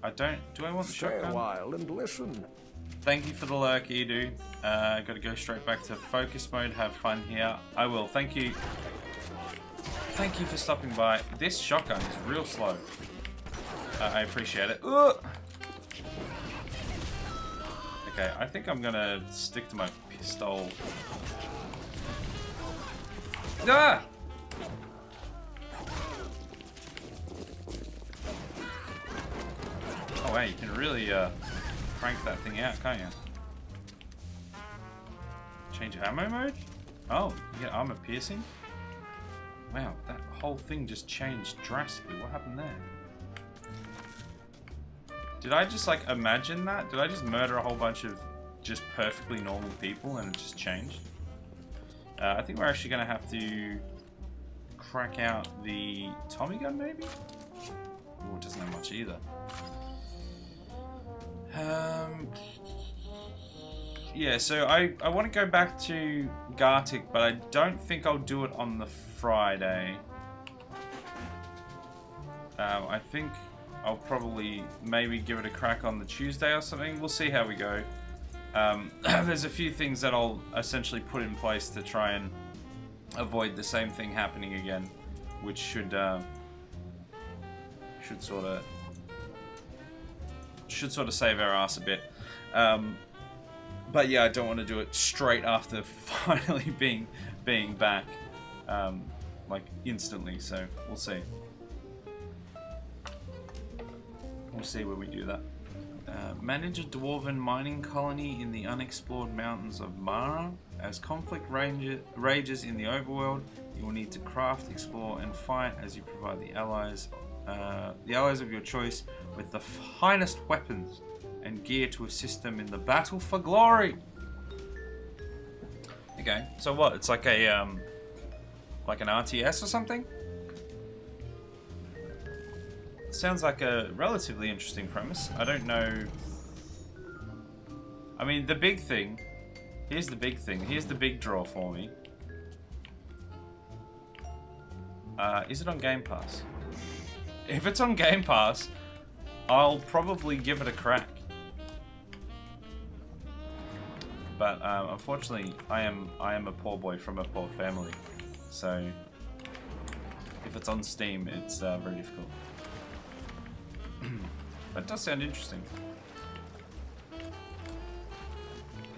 I don't. Do I want the shotgun? Stay a while and listen. Thank you for the lurk, Edu. Got to go straight back to focus mode. Have fun here. I will. Thank you. Thank you for stopping by. This shotgun is real slow. I appreciate it. Ugh. Okay, I think I'm gonna stick to my pistol. Ah! Oh wow, you can really crank that thing out, can't you? Change ammo mode? Oh, you get armor piercing? Wow, that whole thing just changed drastically. What happened there? Did I just like imagine that? Did I just murder a whole bunch of just perfectly normal people and it just changed? I think we're actually gonna have to crack out the Tommy gun maybe? Oh, it doesn't have much either. Yeah, so I want to go back to Gartic, but I don't think I'll do it on the Friday. I think I'll probably maybe give it a crack on the Tuesday or something. We'll see how we go. There's a few things that I'll essentially put in place to try and avoid the same thing happening again, which should sort of save our ass a bit. But yeah, I don't want to do it straight after finally being back, like instantly. So we'll see. We'll see when we do that. Manage a dwarven mining colony in the unexplored mountains of Mara. As conflict rages in the overworld, you will need to craft, explore, and fight as you provide the allies of your choice with the finest weapons and gear to assist them in the battle for glory. Okay, so what? It's like a like an RTS or something? sounds like a relatively interesting premise. I don't know. I mean, the big thing. Here's the big thing. Here's the big draw for me. Is it on Game Pass? If it's on Game Pass, I'll probably give it a crack. But unfortunately, I am a poor boy from a poor family, so if it's on Steam, it's very difficult. But it does sound interesting. Good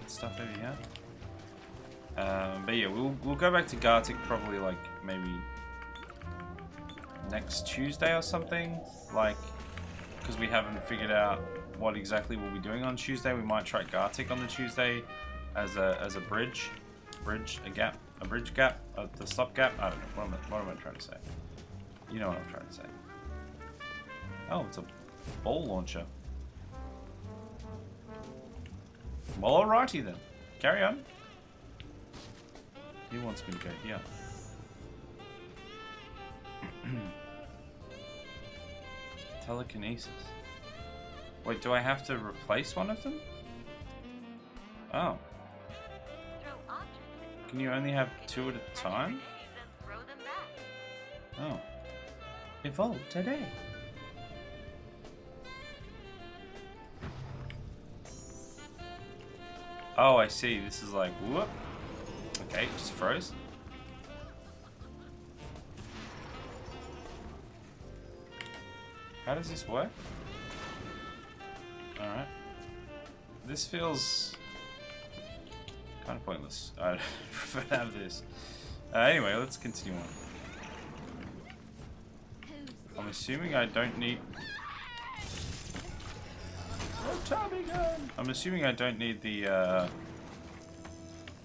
stuff over here. But yeah, we'll go back to Gartic probably like maybe next Tuesday or something, like because we haven't figured out what exactly we'll be doing on Tuesday. We might try Gartic on the Tuesday as a bridge gap, the stop gap. I don't know. What am I trying to say? You know what I'm trying to say. Oh, it's a ball launcher. Well, alrighty then. Carry on. He wants me to go here. Telekinesis. Wait, do I have to replace one of them? Oh. Can you only have 2 at a time? Oh. Evolve today. Oh, I see. This is like, whoop. Okay, it just froze. How does this work? Alright. This feels kind of pointless. I'd prefer to have this. Anyway, let's continue on. I'm assuming I don't need... Tommy gun! I'm assuming I don't need the,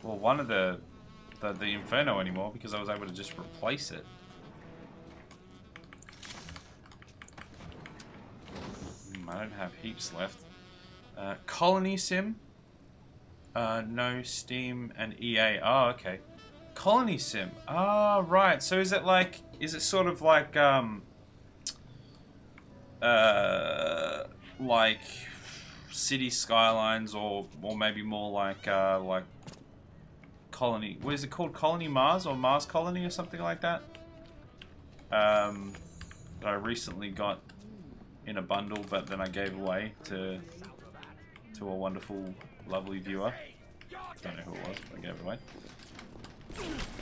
well, one of the Inferno anymore because I was able to just replace it. I don't have heaps left. Colony Sim. No, Steam and EA. Oh, okay. Colony Sim. Ah, right. So is it like, is it sort of like City Skylines or maybe more like Colony, what is it called? Colony Mars or Mars Colony or something like that? That I recently got in a bundle, but then I gave away to a wonderful, lovely viewer. Don't know who it was, but I gave it away.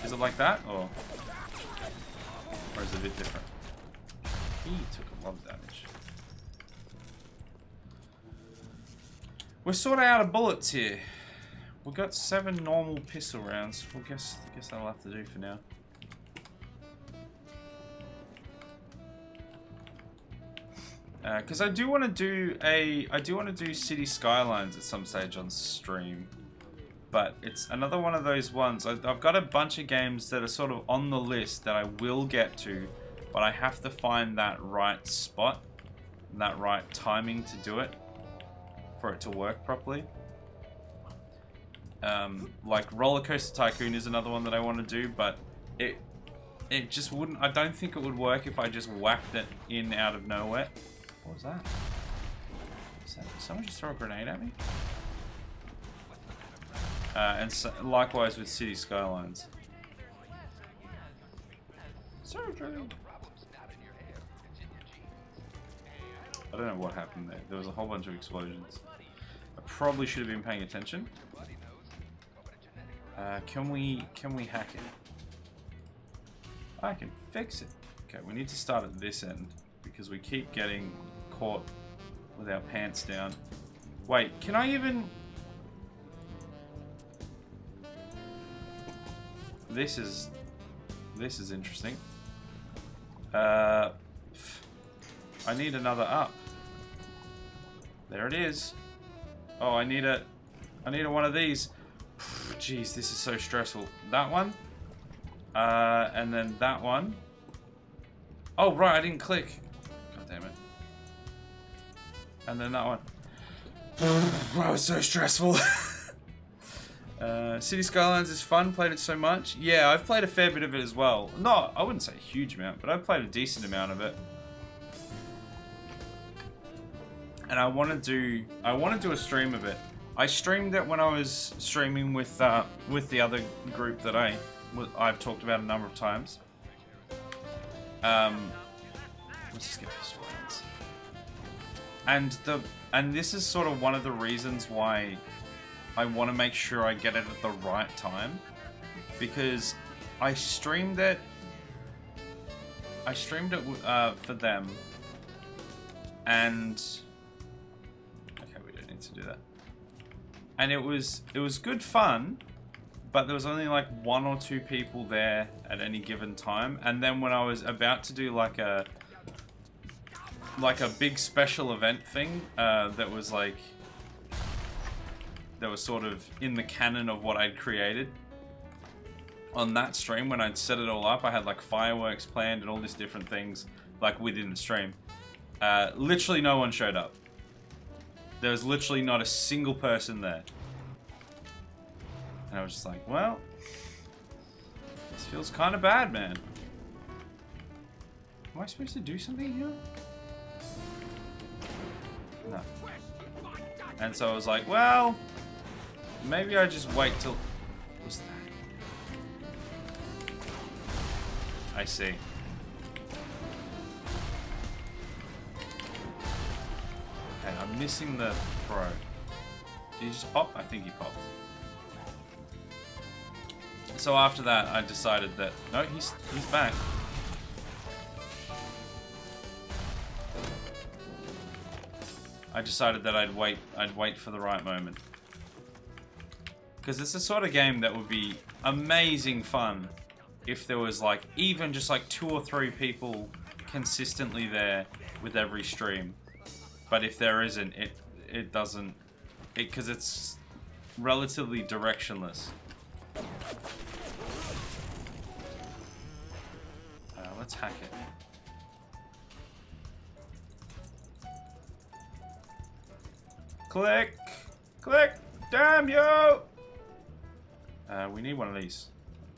Is it like that, or is it a bit different? He took a lot of damage. We're sort of out of bullets here. We've got 7 normal pistol rounds. Well, guess that'll have to do for now. Because I do want to do City Skylines at some stage on stream, but it's another one of those ones. I've got a bunch of games that are sort of on the list that I will get to, but I have to find that right spot, and that right timing to do it for it to work properly. Like Roller Coaster Tycoon is another one that I want to do, but it just wouldn't. I don't think it would work if I just whacked it in out of nowhere. What was that? Did someone just throw a grenade at me? And so, likewise with City Skylines. Surgery. I don't know what happened there. There was a whole bunch of explosions. I probably should have been paying attention. Can we hack it? I can fix it. Okay, we need to start at this end because we keep getting caught with our pants down. Wait, can I even... This is interesting. I need another up. There it is. Oh, I need one of these. Jeez, this is so stressful. That one. And then that one. Oh, right, I didn't click. God damn it. And then that one. That was so stressful. City Skylines is fun. Played it so much. Yeah, I've played a fair bit of it as well. No, I wouldn't say a huge amount, but I've played a decent amount of it. and I want to do a stream of it. I streamed it when I was streaming with the other group that I've talked about a number of times. Let's just get this ones. And this is sort of one of the reasons why I want to make sure I get it at the right time, because I streamed it for them, and okay, we don't need to do that. And it was good fun, but there was only like 1 or 2 people there at any given time. And then when I was about to do like a big special event thing that was sort of in the canon of what I'd created on that stream, when I'd set it all up, I had like fireworks planned and all these different things like within the stream. Literally no one showed up. There was literally not a single person there. And I was just like, well, this feels kind of bad, man. Am I supposed to do something here? No. And so I was like, well, maybe I just wait till... What's that? I see. Okay, I'm missing the throw. Did he just pop? I think he popped. So after that, I decided that... No, he's back. I decided that I'd wait for the right moment. Because it's the sort of game that would be amazing fun if there was like even just like 2 or 3 people consistently there with every stream. But if there isn't, it doesn't, because it's relatively directionless. Let's hack it. Click! Click! Damn you! We need one of these.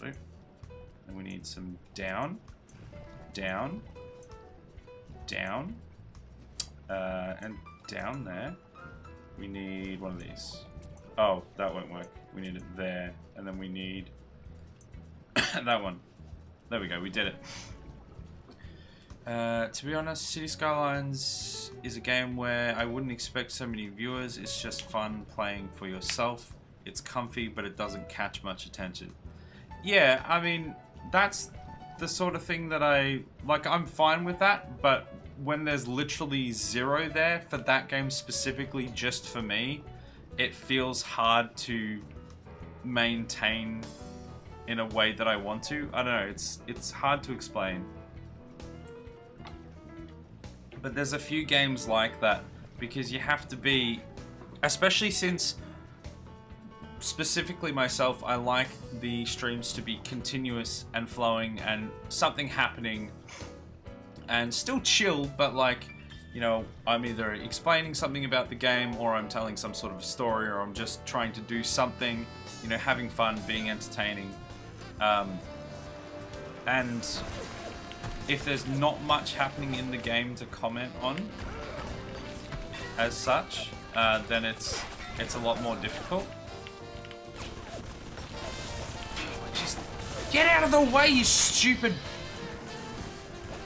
And we need some down. Down. Down. And down there. We need one of these. Oh, that won't work. We need it there. And then we need that one. There we go, we did it. To be honest, City Skylines is a game where I wouldn't expect so many viewers. It's just fun playing for yourself. It's comfy, but it doesn't catch much attention. Yeah, I mean, that's the sort of thing that I'm fine with that, but when there's literally 0 there for that game specifically just for me, it feels hard to maintain in a way that I want to. I don't know, it's hard to explain. But there's a few games like that, because you have to be, especially since, specifically myself, I like the streams to be continuous and flowing and something happening and still chill, but like, you know, I'm either explaining something about the game or I'm telling some sort of story or I'm just trying to do something, you know, having fun, being entertaining. And if there's not much happening in the game to comment on as such, then it's a lot more difficult. Just get out of the way, you stupid...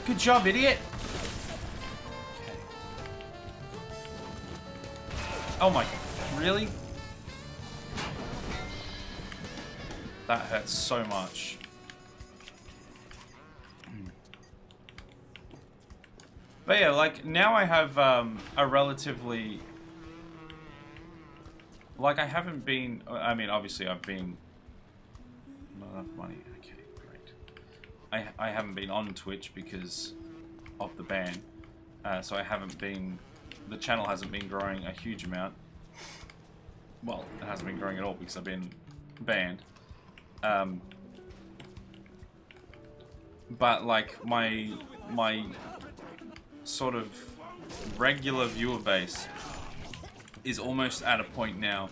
Good job, idiot. Okay. Oh my... Really? That hurts so much. But yeah, like, now I have a relatively... Like, I haven't been... I mean, obviously I've been... Not enough money. Okay, great. I haven't been on Twitch because of the ban. So I haven't been... The channel hasn't been growing a huge amount. Well, it hasn't been growing at all because I've been banned. But, like, my sort of regular viewer base is almost at a point now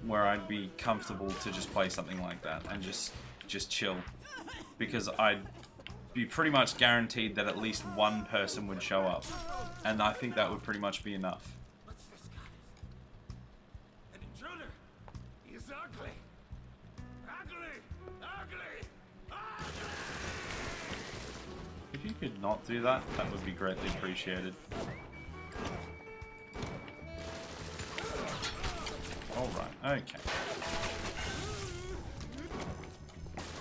where I'd be comfortable to just play something like that and just chill, because I'd be pretty much guaranteed that at least one person would show up, and I think that would pretty much be enough. ugly. Ugly. Ugly. If you could not do that, that would be greatly appreciated. Alright, okay.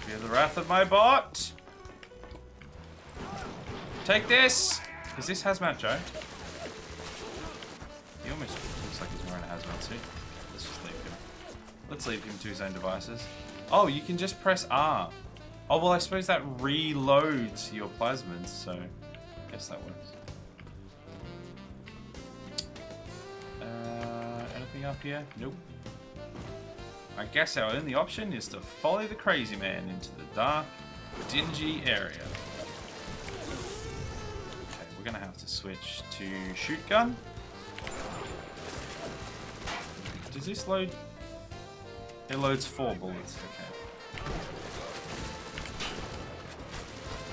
Fear the wrath of my bot! Take this! Is this Hazmat Joe? He almost looks like he's wearing a hazmat suit. Let's just leave him. Let's leave him to his own devices. Oh, you can just press R. Oh, well, I suppose that reloads your plasmids, so I guess that works. Anything up here? Nope. I guess our only option is to follow the crazy man into the dark, dingy area. Okay, we're gonna have to switch to shoot gun. Does this load? It loads 4 bullets. Okay.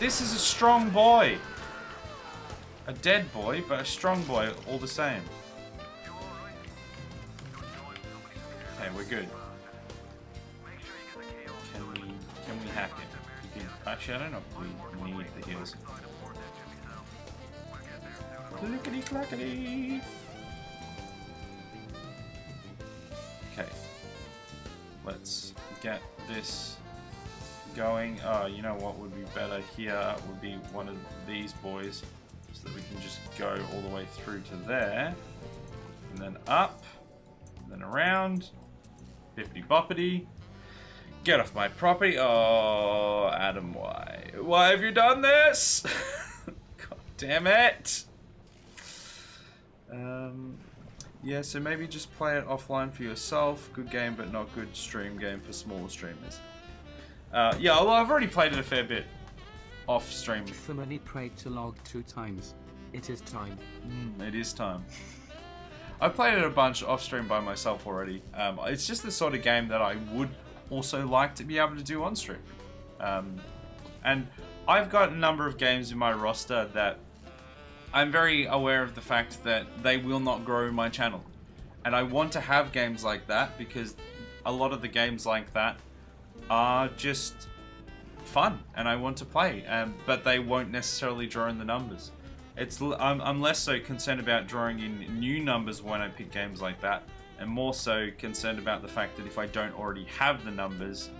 This is a strong boy. A dead boy, but a strong boy all the same. Okay, we're good. Can we hack it? Actually, I don't know if we need the heals. Clickety clackety. Okay. Let's get this going. Oh, you know what would be better here would be one of these boys, so that we can just go all the way through to there, and then up, and then around. Bippity boppity. Get off my property. Oh, Adam, why? Why have you done this? God damn it. Yeah, so maybe just play it offline for yourself. Good game, but not good stream game for smaller streamers. Yeah, well, I've already played it a fair bit off stream. Somebody prayed to log 2 times. It is time. It is time. I've played it a bunch off stream by myself already. It's just the sort of game that I would also like to be able to do on stream. And I've got a number of games in my roster that I'm very aware of the fact that they will not grow my channel. And I want to have games like that because a lot of the games like that are just fun and I want to play, but they won't necessarily draw in the numbers. I'm less so concerned about drawing in new numbers when I pick games like that, and more so concerned about the fact that if I don't already have the numbers,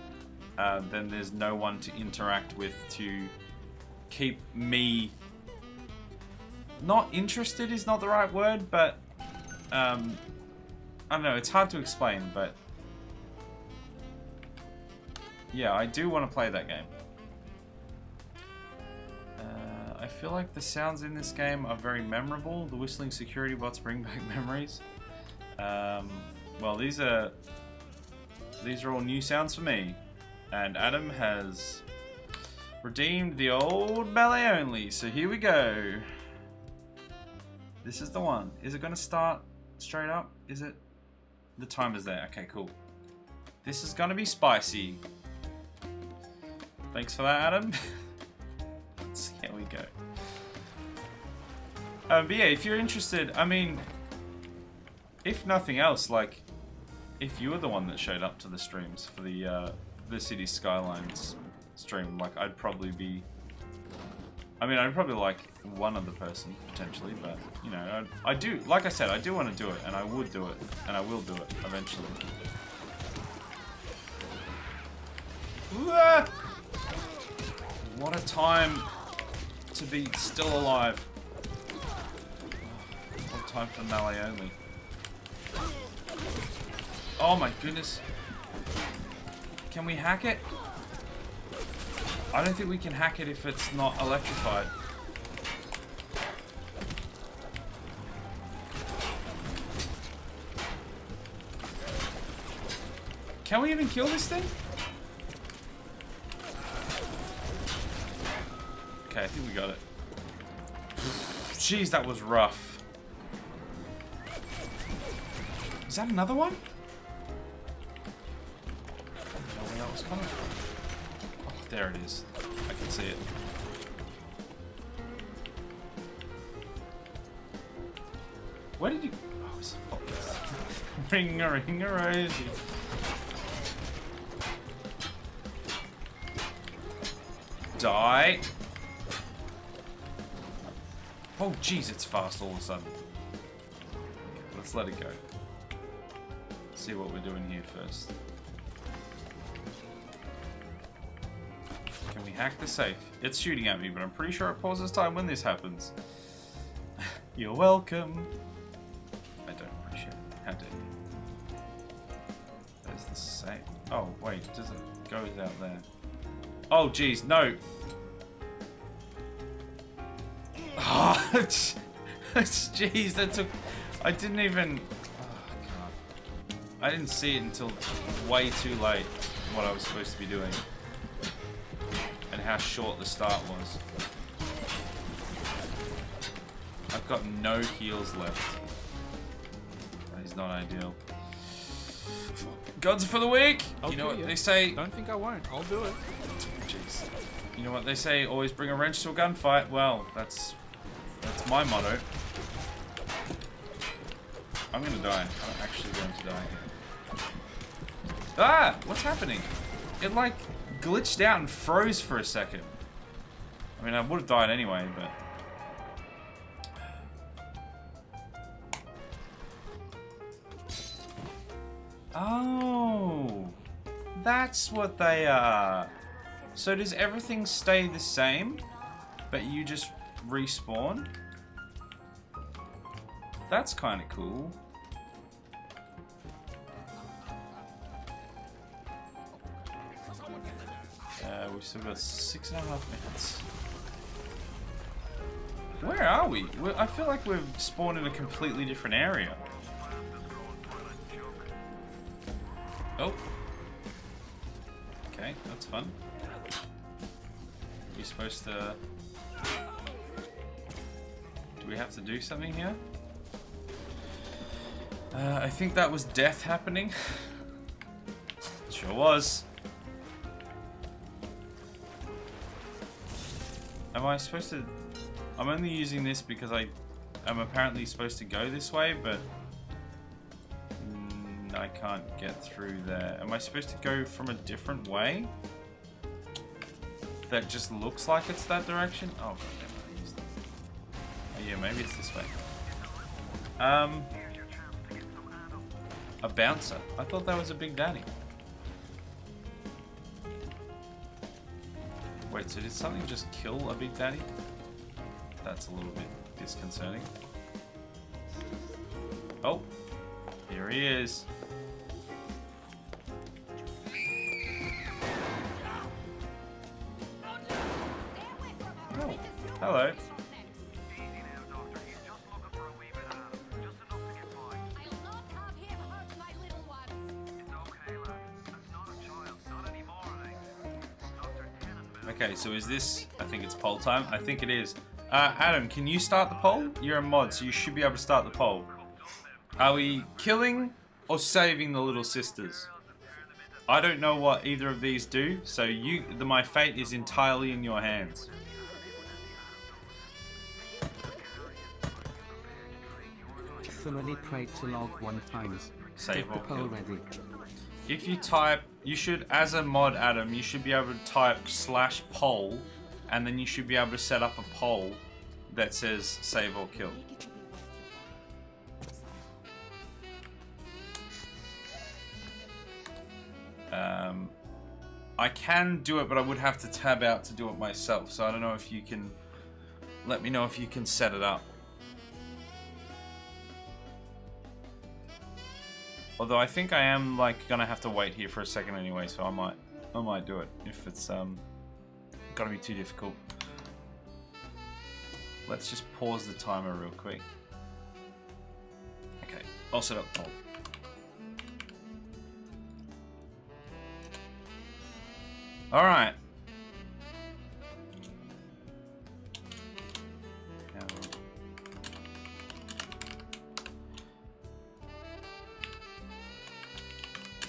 then there's no one to interact with to keep me... Not interested is not the right word, but I don't know, it's hard to explain, but yeah, I do want to play that game. I feel like the sounds in this game are very memorable. The whistling security bots bring back memories. Well, these are all new sounds for me, and Adam has redeemed the old ballet only. So here we go. This is the one. Is it going to start straight up? Is it? The timer's there. Okay, cool. This is going to be spicy. Thanks for that, Adam. Let's see how we go. But yeah, if you're interested, I mean, if nothing else, like, if you were the one that showed up to the streams for the City Skylines stream, like, I'd probably be... I mean, I'd probably like one other person, potentially, but, you know, I do, like I said, I do want to do it, and I would do it, and I will do it, eventually. Ah! What a time to be still alive. What a time for melee only. Oh my goodness. Can we hack it? I don't think we can hack it if it's not electrified. Can we even kill this thing? Okay, I think we got it. Jeez, that was rough. Is that another one? I don't know where that was coming from. Oh, there it is. I can see it. Where did you... Oh, it's ring a ring a rosy. Die. Oh, jeez, it's fast all of a sudden. Let's let it go. See what we're doing here first. Can we hack the safe? It's shooting at me, but I'm pretty sure it pauses time when this happens. You're welcome. I don't appreciate it. How dare you? There's the safe. Oh, wait, does it go out there? Oh, jeez, no. Oh, jeez, that took... I didn't even... Oh, God. I didn't see it until way too late, what I was supposed to be doing. And how short the start was. I've got no heals left. That is not ideal. Gods for the weak! I'll You know what you. they say... Don't think I won't. I'll do it. Jeez. You know what they say, always bring a wrench to a gunfight. Well, that's my motto. I'm gonna die. I'm actually going to die here. Ah! What's happening? It like glitched out and froze for a second. I mean, I would have died anyway, but... Oh! That's what they are. So does everything stay the same, but you just respawn? That's kind of cool. We've still got 6.5 minutes. Where are we? I feel like we've spawned in a completely different area. Oh. Okay, that's fun. Are we supposed to... Do we have to do something here? I think that was death happening. Sure was. Am I supposed to... I'm only using this because I'm apparently supposed to go this way, but... I can't get through there. Am I supposed to go from a different way? That just looks like it's that direction? Oh, god damn it. Oh yeah, maybe it's this way. A bouncer. I thought that was a Big Daddy. Wait, so did something just kill a Big Daddy? That's a little bit disconcerting. Oh, here he is. Oh, hello. Okay, so is this... I think it's poll time. I think it is. Adam, can you start the poll? You're a mod, so you should be able to start the poll. Are we killing or saving the little sisters? I don't know what either of these do, so my fate is entirely in your hands. Thoroughly prayed to log 1 times. Save Get the or poll kill. ready. If you type, you should, as a mod, Adam, you should be able to type /poll, and then you should be able to set up a poll that says save or kill. I can do it, but I would have to tab out to do it myself, so I don't know if you can, let me know if you can set it up. Although I think I am like gonna have to wait here for a second anyway, so I might do it if it's gonna be too difficult. Let's just pause the timer real quick. Okay, I'll set up the poll. All right.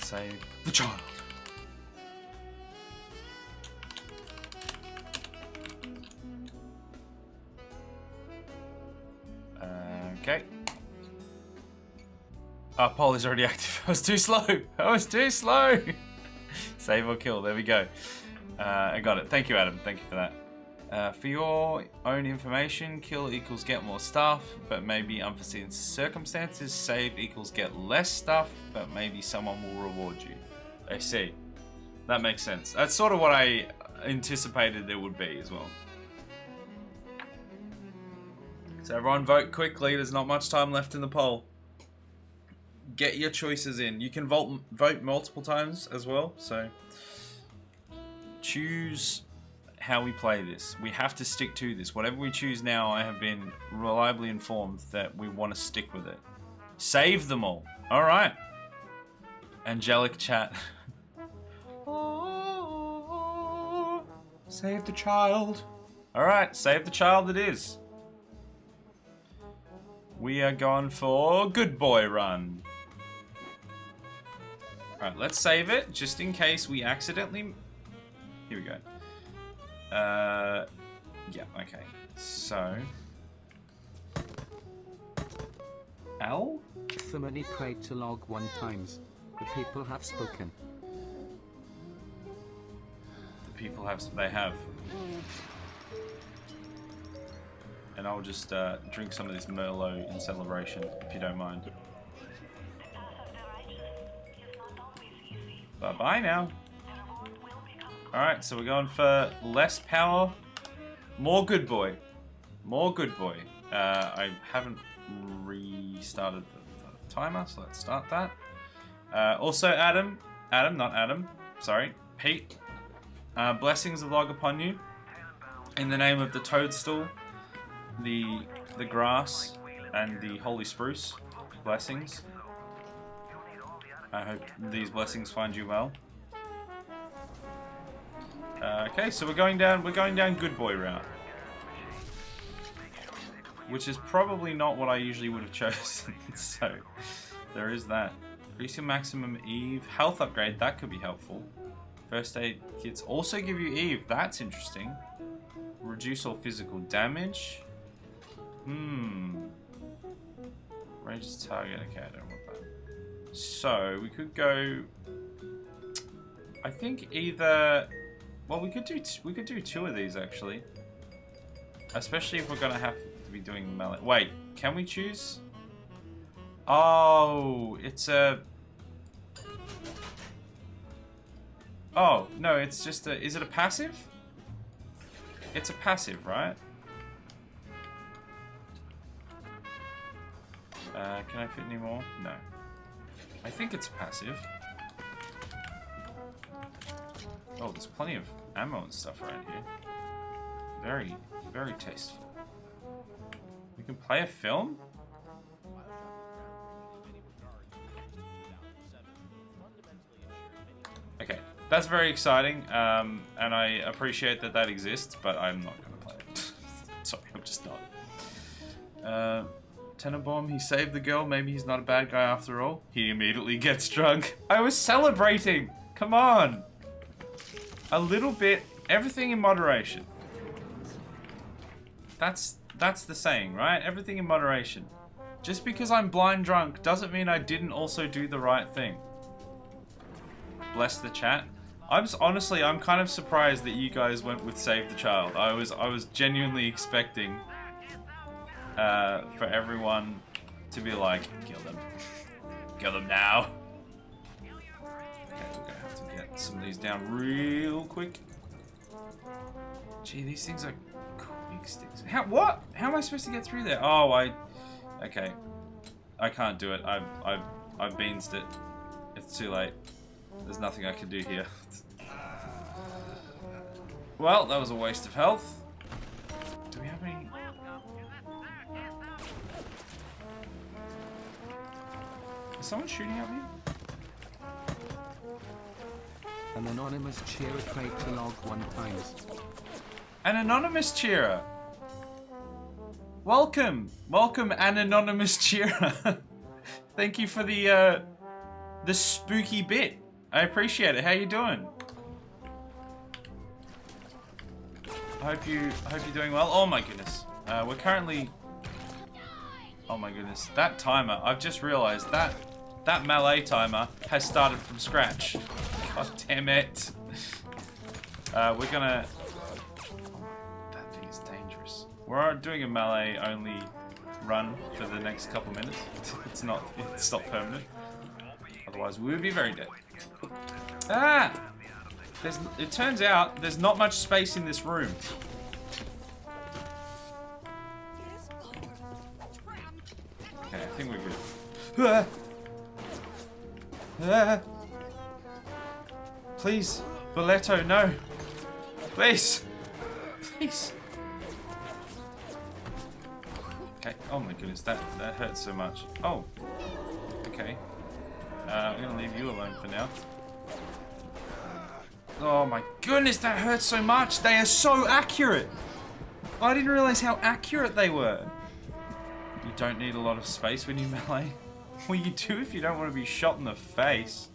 Save the child. Okay. Our poll is already active. I was too slow. I was too slow. Save or kill. There we go. I got it. Thank you, Adam. Thank you for that. For your own information, kill equals get more stuff, but maybe unforeseen circumstances. Save equals get less stuff, but maybe someone will reward you. I see. That makes sense. That's sort of what I anticipated there would be as well. So everyone vote quickly. There's not much time left in the poll. Get your choices in. You can vote multiple times as well, so choose how we play this. We have to stick to this. Whatever we choose now, I have been reliably informed that we want to stick with it. Save them all. All right. Angelic chat. Save the child. All right, save the child it is. We are going for good boy run. All right, let's save it just in case we accidentally... Here we go. Yeah, okay. So... L? Somebody prayed to log 1 times. The people have spoken. The people have... They have. And I'll just drink some of this Merlot in celebration, if you don't mind. Bye-bye now. Alright, so we're going for less power, more good boy. More good boy. I haven't restarted the timer, so let's start that. Also, Pete. Blessings of log upon you. In the name of the toadstool, the grass, and the holy spruce. Blessings. I hope these blessings find you well. Okay, so we're going down good boy route, which is probably not what I usually would have chosen. So there is that. Increase your maximum Eve health upgrade. That could be helpful. First aid kits also give you Eve. That's interesting. Reduce all physical damage. Ranges target. Okay, I don't want that. So we could go. I think either. Well, we could do 2 of these actually. Especially if we're gonna have to be doing melee. Wait, can we choose? Oh, it's a. Oh no, it's just a. Is it a passive? It's a passive, right? Can I fit any more? No. I think it's passive. Oh, there's plenty of ammo and stuff around here. Very, very tasteful. We can play a film? Okay, that's very exciting, and I appreciate that that exists, but I'm not going to play it. Sorry, I'm just not. Tenenbaum, he saved the girl. Maybe he's not a bad guy after all. He immediately gets drunk. I was celebrating! Come on! A little bit, everything in moderation. That's the saying, right? Everything in moderation. Just because I'm blind drunk doesn't mean I didn't also do the right thing. Bless the chat. Honestly, I'm kind of surprised that you guys went with Save the Child. I was genuinely expecting for everyone to be like, kill them. Kill them now. Some of these down real quick. Gee, these things are quick sticks. What? How am I supposed to get through there? Oh, okay. I can't do it. I've beansed it. It's too late. There's nothing I can do here. Well, that was a waste of health. Do we have any? Is someone shooting at me? An anonymous cheerer prayed to log 1 times. An anonymous cheerer. Welcome, an anonymous cheerer. Thank you for the spooky bit. I appreciate it. How you doing? I hope you're doing well. Oh my goodness. We're currently. Oh my goodness. That timer. I've just realised that melee timer has started from scratch. God damn it. We're gonna... That thing is dangerous. We're doing a melee only run for the next couple minutes. It's not permanent. Otherwise we would be very dead. Ah! It turns out there's not much space in this room. Okay, I think we're good. Please, Boleto, no. Please. Please. Okay. Oh my goodness, that hurts so much. Oh. Okay. I'm gonna leave you alone for now. Oh my goodness, that hurts so much. They are so accurate. I didn't realize how accurate they were. You don't need a lot of space when you melee. Well, you do if you don't want to be shot in the face.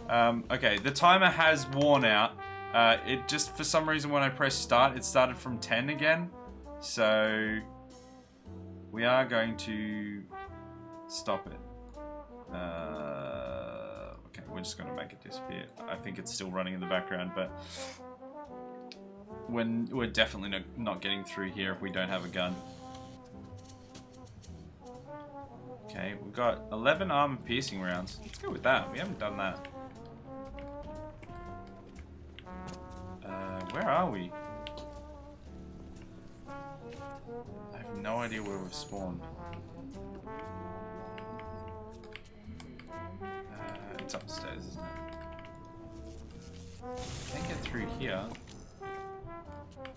Okay, the timer has worn out. It just, for some reason, when I pressed start, it started from 10 again. So, we are going to stop it. Okay, we're just going to make it disappear. I think it's still running in the background, but we're definitely not getting through here if we don't have a gun. Okay, we've got 11 armor piercing rounds. Let's go with that. We haven't done that. Where are we? I have no idea where we've spawned. It's upstairs, isn't it? Can't get through here.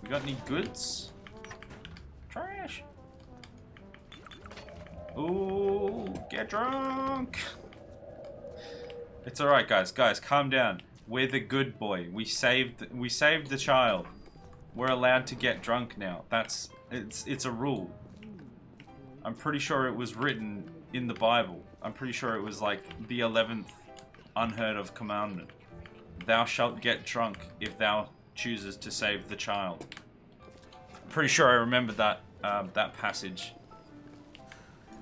We got any goods? Trash! Ooh, get drunk! It's alright, guys. Guys, calm down. We're the good boy. We saved the child. We're allowed to get drunk now. It's a rule. I'm pretty sure it was written in the Bible. I'm pretty sure it was like the 11th unheard of commandment. Thou shalt get drunk if thou chooses to save the child. I'm pretty sure I remember that that passage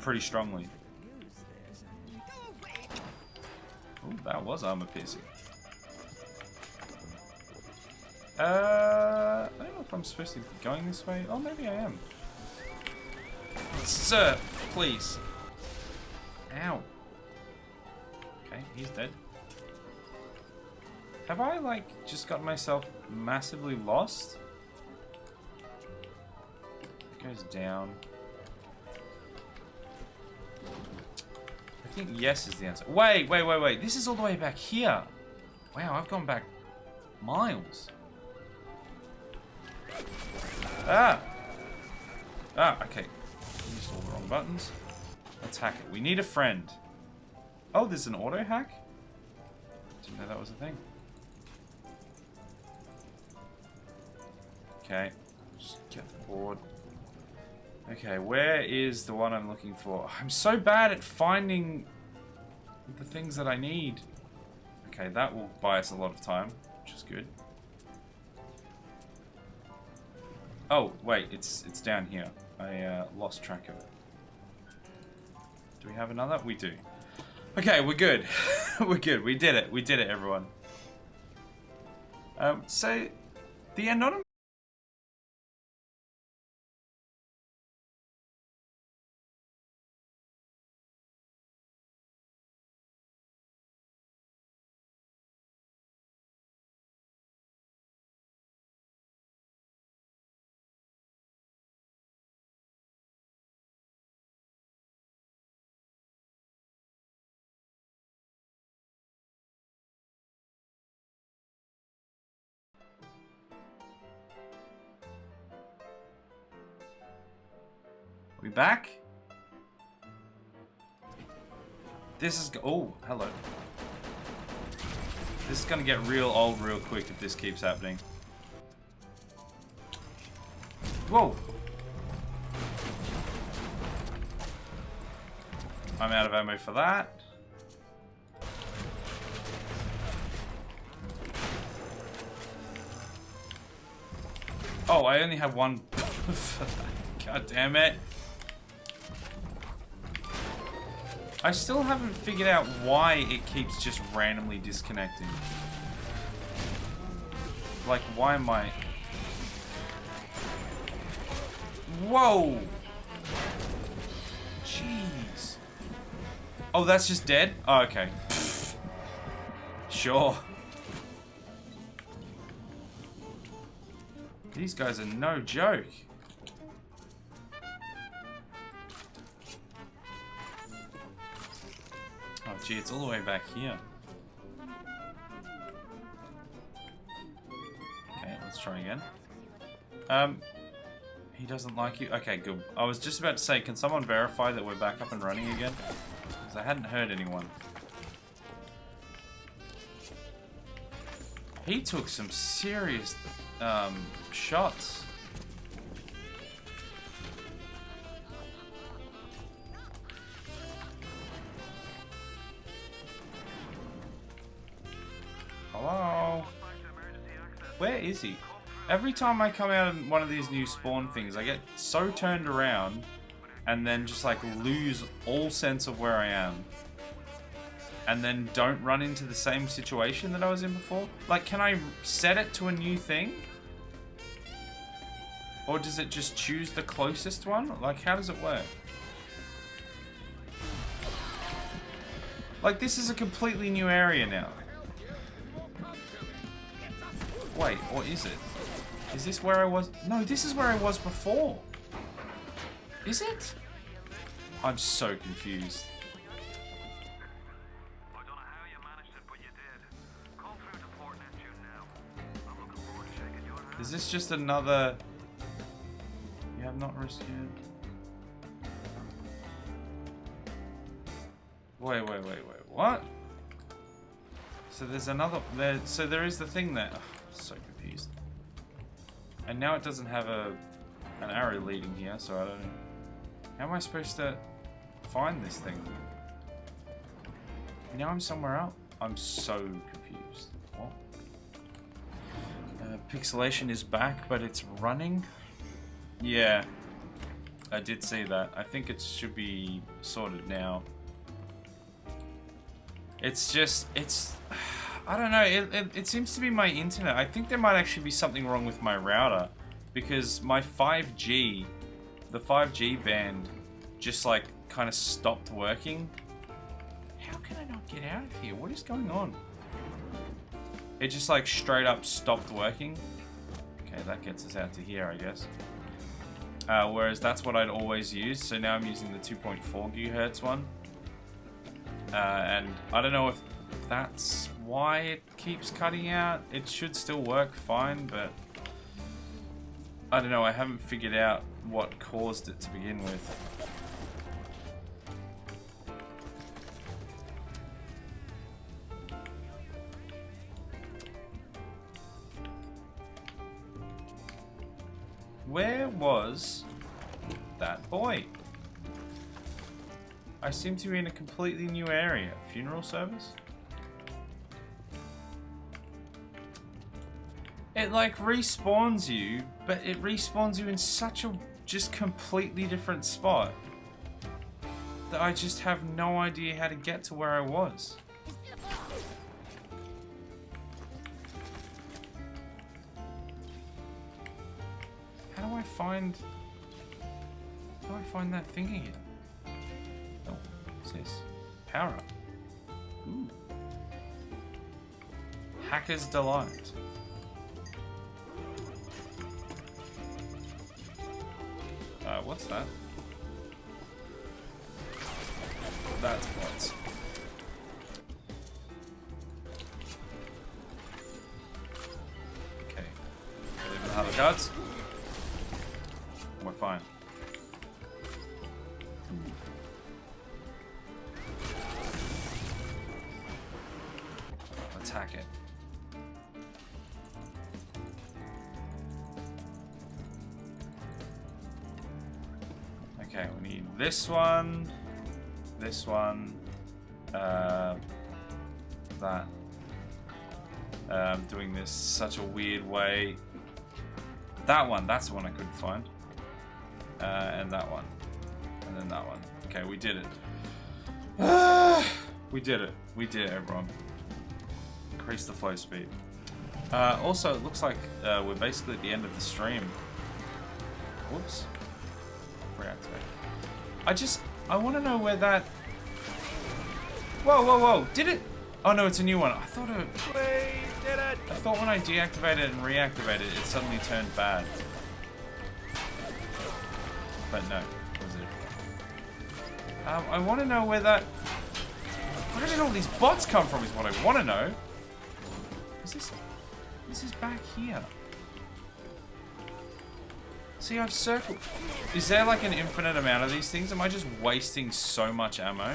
pretty strongly. Ooh, that was armor piercing. I don't know if I'm supposed to be going this way. Oh, maybe I am. Sir, please. Ow. Okay, he's dead. Have I, like, just got myself massively lost? It goes down. I think yes is the answer. Wait. This is all the way back here. Wow, I've gone back miles. Ah, okay. Used all the wrong buttons. Let's hack it. We need a friend. Oh, there's an auto hack? Didn't know that was a thing. Okay. Just get the board. Okay, where is the one I'm looking for? I'm so bad at finding the things that I need. Okay, that will buy us a lot of time, which is good. Oh, wait, it's down here. I lost track of it. Do we have another? We do. Okay, we're good. We're good. We did it. We did it, everyone. So, the anonymous... We back? This is... Oh, hello. This is gonna get real old real quick if this keeps happening. Whoa! I'm out of ammo for that. Oh, I only have one for that. God damn it. I still haven't figured out why it keeps just randomly disconnecting. Like, why am I... Whoa! Jeez. Oh, that's just dead? Oh, okay. Sure. These guys are no joke. Oh, gee, it's all the way back here. Okay, let's try again. He doesn't like you? Okay, good. I was just about to say, can someone verify that we're back up and running again? Because I hadn't heard anyone. He took some serious shots. Hello? Where is he? Every time I come out of one of these new spawn things, I get so turned around and then just like lose all sense of where I am. And then don't run into the same situation that I was in before. Like, can I set it to a new thing? Or does it just choose the closest one? Like, how does it work? Like, this is a completely new area now. Wait, or is it? Is this where I was? No, this is where I was before. Is it? I'm so confused. Is this just another... You have not rescued... Wait, what? So there's another... So there is the thing there. Oh, I'm so confused. And now it doesn't have an arrow leading here, so I don't know. How am I supposed to find this thing? Now I'm somewhere else. I'm so confused. What? Pixelation is back, but it's running? Yeah. I did see that. I think it should be sorted now. It's just... It's... I don't know, it seems to be my internet. I think there might actually be something wrong with my router. Because my 5G, the 5G band, just like kind of stopped working. How can I not get out of here? What is going on? It just like straight up stopped working. Okay, that gets us out to here, I guess. Whereas that's what I'd always use. So now I'm using the 2.4 gigahertz one. And I don't know if that's why it keeps cutting out. It should still work fine, but I don't know. I haven't figured out what caused it to begin with. Where was that boy? I seem to be in a completely new area. Funeral service? It like respawns you, but it respawns you in such a just completely different spot that I just have no idea how to get to where I was. How do I find that thing again? Oh, what's this? Power up. Ooh. Hacker's Delight. What's that? That's points. Okay. Leave the other cards. We're fine. Attack it. Okay, we need this one, that. I'm doing this such a weird way. That one, that's the one I couldn't find. And that one. And then that one. Okay, we did it. We did it. We did it, everyone. Increase the flow speed. Also, it looks like we're basically at the end of the stream. Whoops. Reactivate. I want to know where that... Whoa, whoa, whoa. Did it? Oh, no, it's a new one. I thought it... We did it! I thought when I deactivated and reactivated, it suddenly turned bad. But no, it was it. I want to know where that... Where did all these bots come from is what I want to know. This is back here. See, I've circled... Is there like an infinite amount of these things? Am I just wasting so much ammo?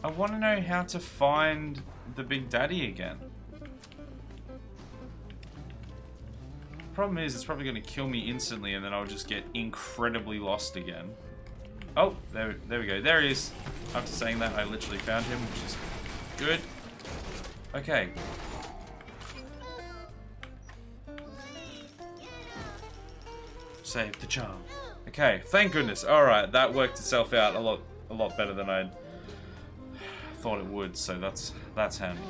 I want to know how to find the Big Daddy again. Problem is, it's probably going to kill me instantly and then I'll just get incredibly lost again. Oh, there we go. There he is. After saying that, I literally found him, which is good. Okay. Save the charm. Okay, thank goodness. Alright, that worked itself out a lot better than I thought it would, so that's handy.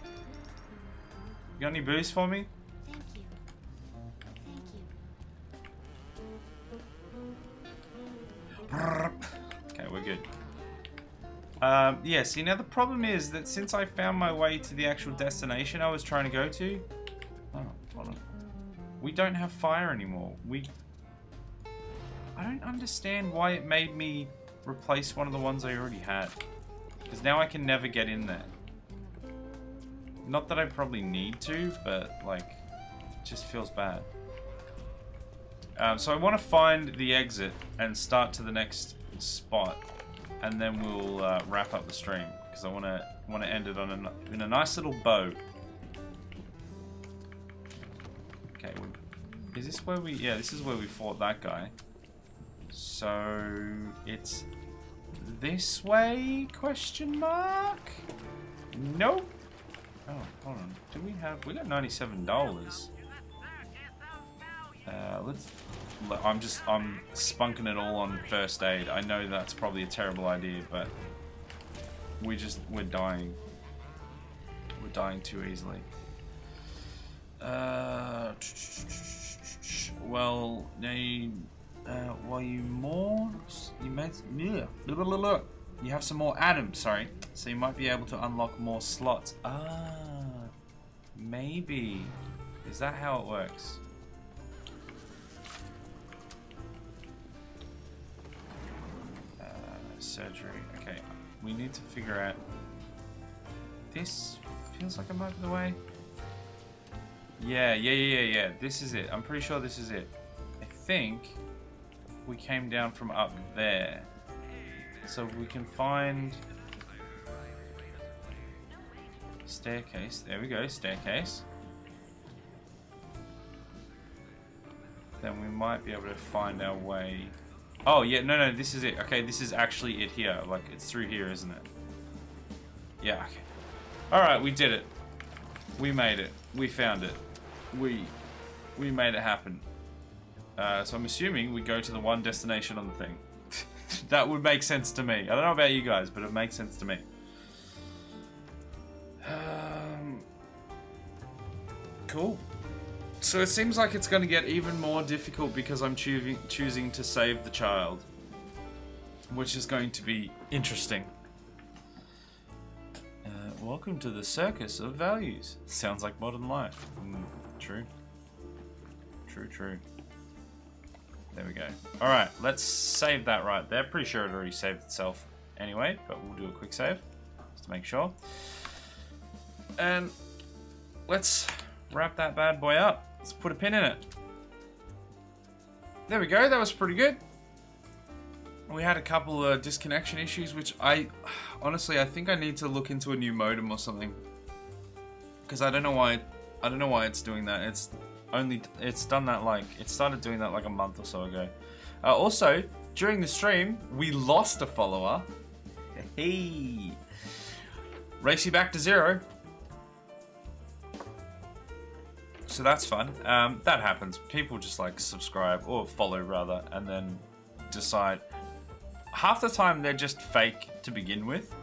You got any booze for me? Thank you. Thank you. Okay, we're good. Yeah, see, now the problem is that since I found my way to the actual destination I was trying to go to... Oh, hold on. We don't have fire anymore. I don't understand why it made me replace one of the ones I already had. Because now I can never get in there. Not that I probably need to, but, like, it just feels bad. So I want to find the exit and start to the next spot. And then we'll wrap up the stream. Because I want to end it on in a nice little bow. Okay, is this where we... Yeah, this is where we fought that guy. So, it's this way, question mark? Nope. Oh, hold on. Do we have... We got $97. I'm spunking it all on first aid. I know that's probably a terrible idea, but we're dying. We're dying too easily. Well, while you you have some more atoms, sorry. So you might be able to unlock more slots. Ah, maybe. Is that how it works? Surgery. Okay, we need to figure out. This feels like a might be the way. Yeah. This is it. I'm pretty sure this is it. I think we came down from up there. So we can find staircase. There we go, staircase. Then we might be able to find our way. Oh yeah, no, this is it. Okay, this is actually it here. Like, it's through here, isn't it? Yeah, okay. Alright, we did it. We made it. We found it. We made it happen. So I'm assuming we go to the one destination on the thing. That would make sense to me. I don't know about you guys, but it makes sense to me. Cool. So it seems like it's going to get even more difficult because I'm choosing to save the child. Which is going to be interesting. Welcome to the circus of values. Sounds like modern life. True. True. There we go. Alright, let's save that right there. Pretty sure it already saved itself anyway, but we'll do a quick save just to make sure. And let's wrap that bad boy up. Let's put a pin in it. There we go. That was pretty good. We had a couple of disconnection issues, which honestly I think I need to look into a new modem or something, because I don't know why it's doing that. It's done that, like, it started doing that like a month or so ago. Also, during the stream, we lost a follower. Hey, race you back to 0. So that's fun. That happens. People just like subscribe or follow rather, and then decide. half the time they're just fake to begin with,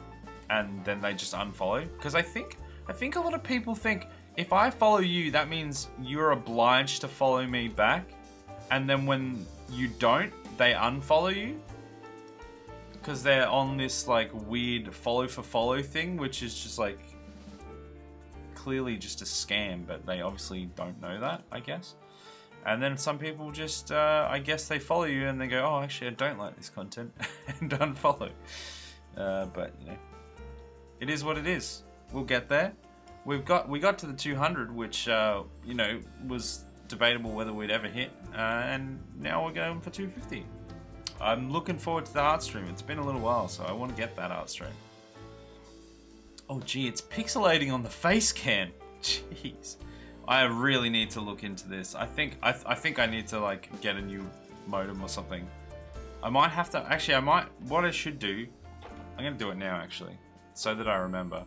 and then they just unfollow. Because I think a lot of people think if I follow you, that means you're obliged to follow me back, and then when you don't, they unfollow you. Because they're on this like weird follow for follow thing, which is just like clearly just a scam, but they obviously don't know that, I guess. And then some people just, I guess they follow you and they go, oh, actually, I don't like this content, and unfollow. But you know, it is what it is. We'll get there. We got to the 200, which you know, was debatable whether we'd ever hit, and now we're going for 250. I'm looking forward to the art stream. It's been a little while, so I want to get that art stream. Oh gee, it's pixelating on the face cam. Jeez, I really need to look into this. I think I need to like get a new modem or something. I might have to. Actually, what I should do, I'm gonna do it now actually, so that I remember.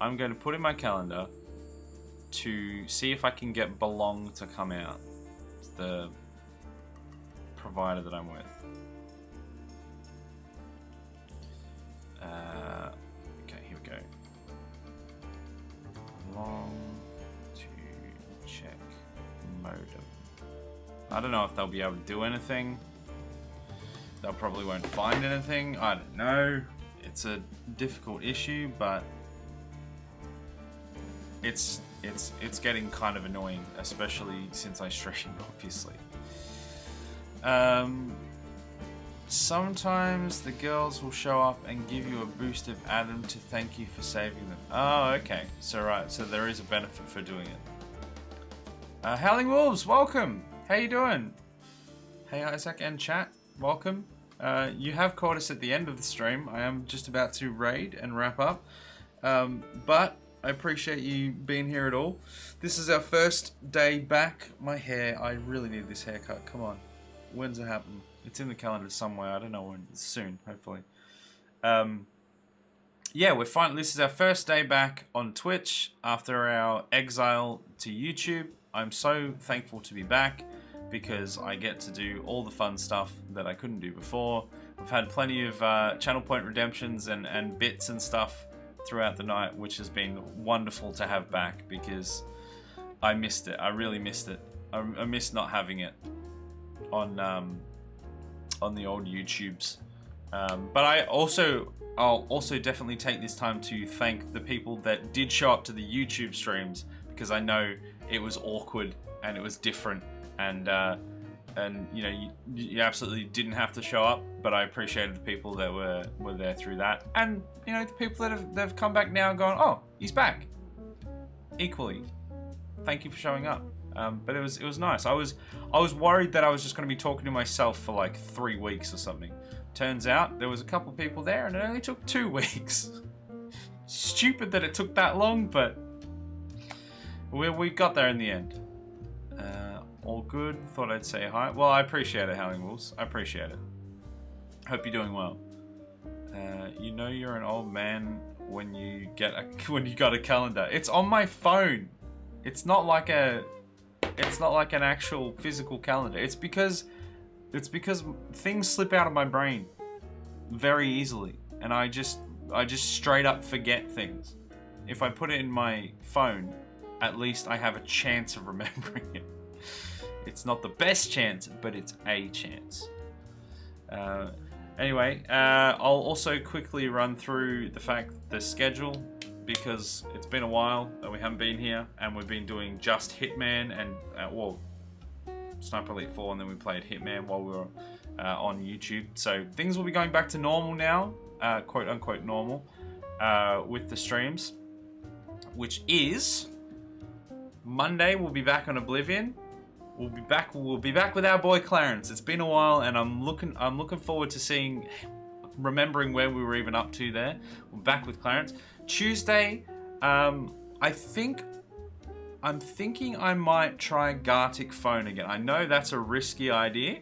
I'm going to put in my calendar to see if I can get Belong to come out. It's the provider that I'm with. Okay, here we go. Belong to check modem. I don't know if they'll be able to do anything. They'll probably won't find anything. I don't know. It's a difficult issue, but it's getting kind of annoying, especially since I stream, obviously. Sometimes the girls will show up and give you a boost of Adam to thank you for saving them. Oh, okay. So right, so there is a benefit for doing it. Howling Wolves, welcome. How you doing? Hey Isaac and chat, welcome. You have caught us at the end of the stream. I am just about to raid and wrap up, but I appreciate you being here at all. This is our first day back. My hair, I really need this haircut. Come on. When's it happen? It's in the calendar somewhere. I don't know when. It's soon, hopefully. Yeah, we're fine. This is our first day back on Twitch after our exile to YouTube. I'm so thankful to be back because I get to do all the fun stuff that I couldn't do before. We've had plenty of channel point redemptions and bits and stuff throughout the night, which has been wonderful to have back because I missed it. I really missed it. I missed not having it on the old YouTubes. But I'll also definitely take this time to thank the people that did show up to the YouTube streams, because I know it was awkward and it was different, and you know, you absolutely didn't have to show up, but I appreciated the people that were there through that, and you know, the people that have come back now and gone, oh, he's back. Equally, thank you for showing up. But it was nice. I was worried that I was just going to be talking to myself for like 3 weeks or something. Turns out there was a couple people there, and it only took 2 weeks. Stupid that it took that long, but we got there in the end. All good. Thought I'd say hi. Well, I appreciate it, Howling Wolves. I appreciate it. Hope you're doing well. You know you're an old man when you got a calendar. It's on my phone. It's not like an actual physical calendar. It's because things slip out of my brain very easily, and I just straight up forget things. If I put it in my phone, at least I have a chance of remembering it. It's not the best chance, but it's a chance. Anyway, I'll also quickly run through the schedule, because it's been a while that we haven't been here, and we've been doing just Hitman and Sniper Elite 4, and then we played Hitman while we were on YouTube. So things will be going back to normal now, quote unquote normal, with the streams, which is Monday. We'll be back on Oblivion. We'll be back with our boy Clarence. It's been a while, and I'm looking forward to remembering where we were even up to there. We're back with Clarence. Tuesday, I'm thinking I might try Gartic Phone again. I know that's a risky idea,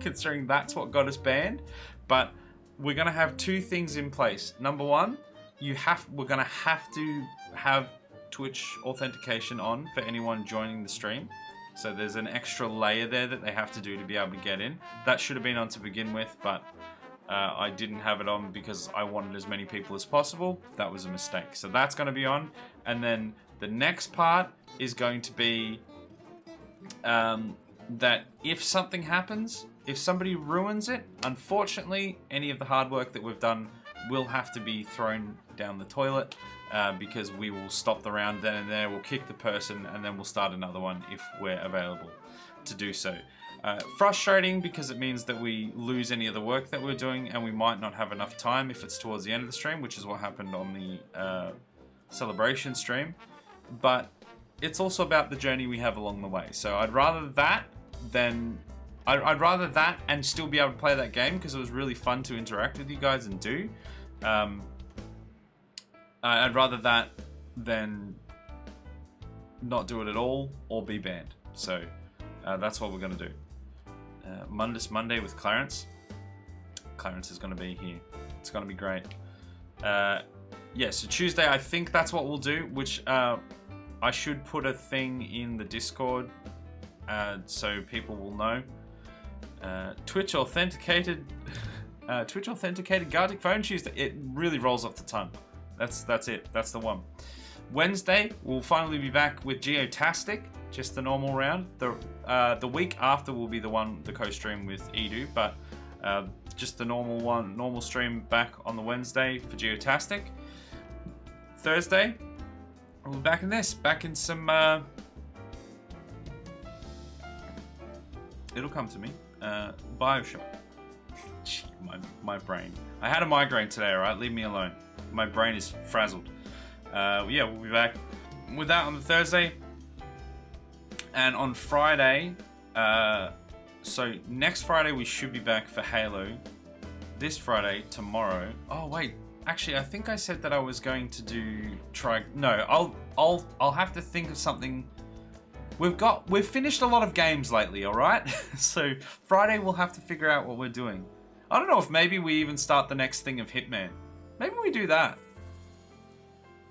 considering that's what got us banned, but we're gonna have 2 things in place. Number one, we're gonna have to have Twitch authentication on for anyone joining the stream. So there's an extra layer there that they have to do to be able to get in. That should have been on to begin with, but I didn't have it on because I wanted as many people as possible. That was a mistake. So that's going to be on. And then the next part is going to be that if something happens, if somebody ruins it, unfortunately, any of the hard work that we've done will have to be thrown down the toilet because we will stop the round then and there, we'll kick the person, and then we'll start another one if we're available to do so. Frustrating because it means that we lose any of the work that we're doing and we might not have enough time if it's towards the end of the stream, which is what happened on the celebration stream. But it's also about the journey we have along the way. So I'd rather that than... I'd rather that and still be able to play that game because it was really fun to interact with you guys and do. I'd rather that than not do it at all or be banned. So that's what we're going to do. Monday with Clarence. Clarence is going to be here. It's going to be great. Yeah, so Tuesday, I think that's what we'll do, which I should put a thing in the Discord so people will know. Twitch authenticated Gartic phone Tuesday. It really rolls off the tongue. That's it. That's the one. Wednesday, we'll finally be back with Geotastic, just the normal round. The week after will be the co-stream with Edu, but just the normal stream back on the Wednesday for Geotastic. Thursday, we'll be back in some. It'll come to me. Bioshock. My brain. I had a migraine today. All right, leave me alone. My brain is frazzled. Yeah, we'll be back with that on the Thursday. And on Friday, so next Friday we should be back for Halo. This Friday, tomorrow. Oh wait, actually I think I said that I was going to No, I'll have to think of something. We've finished a lot of games lately, all right? So Friday we'll have to figure out what we're doing. I don't know if maybe we even start the next thing of Hitman. Maybe we do that.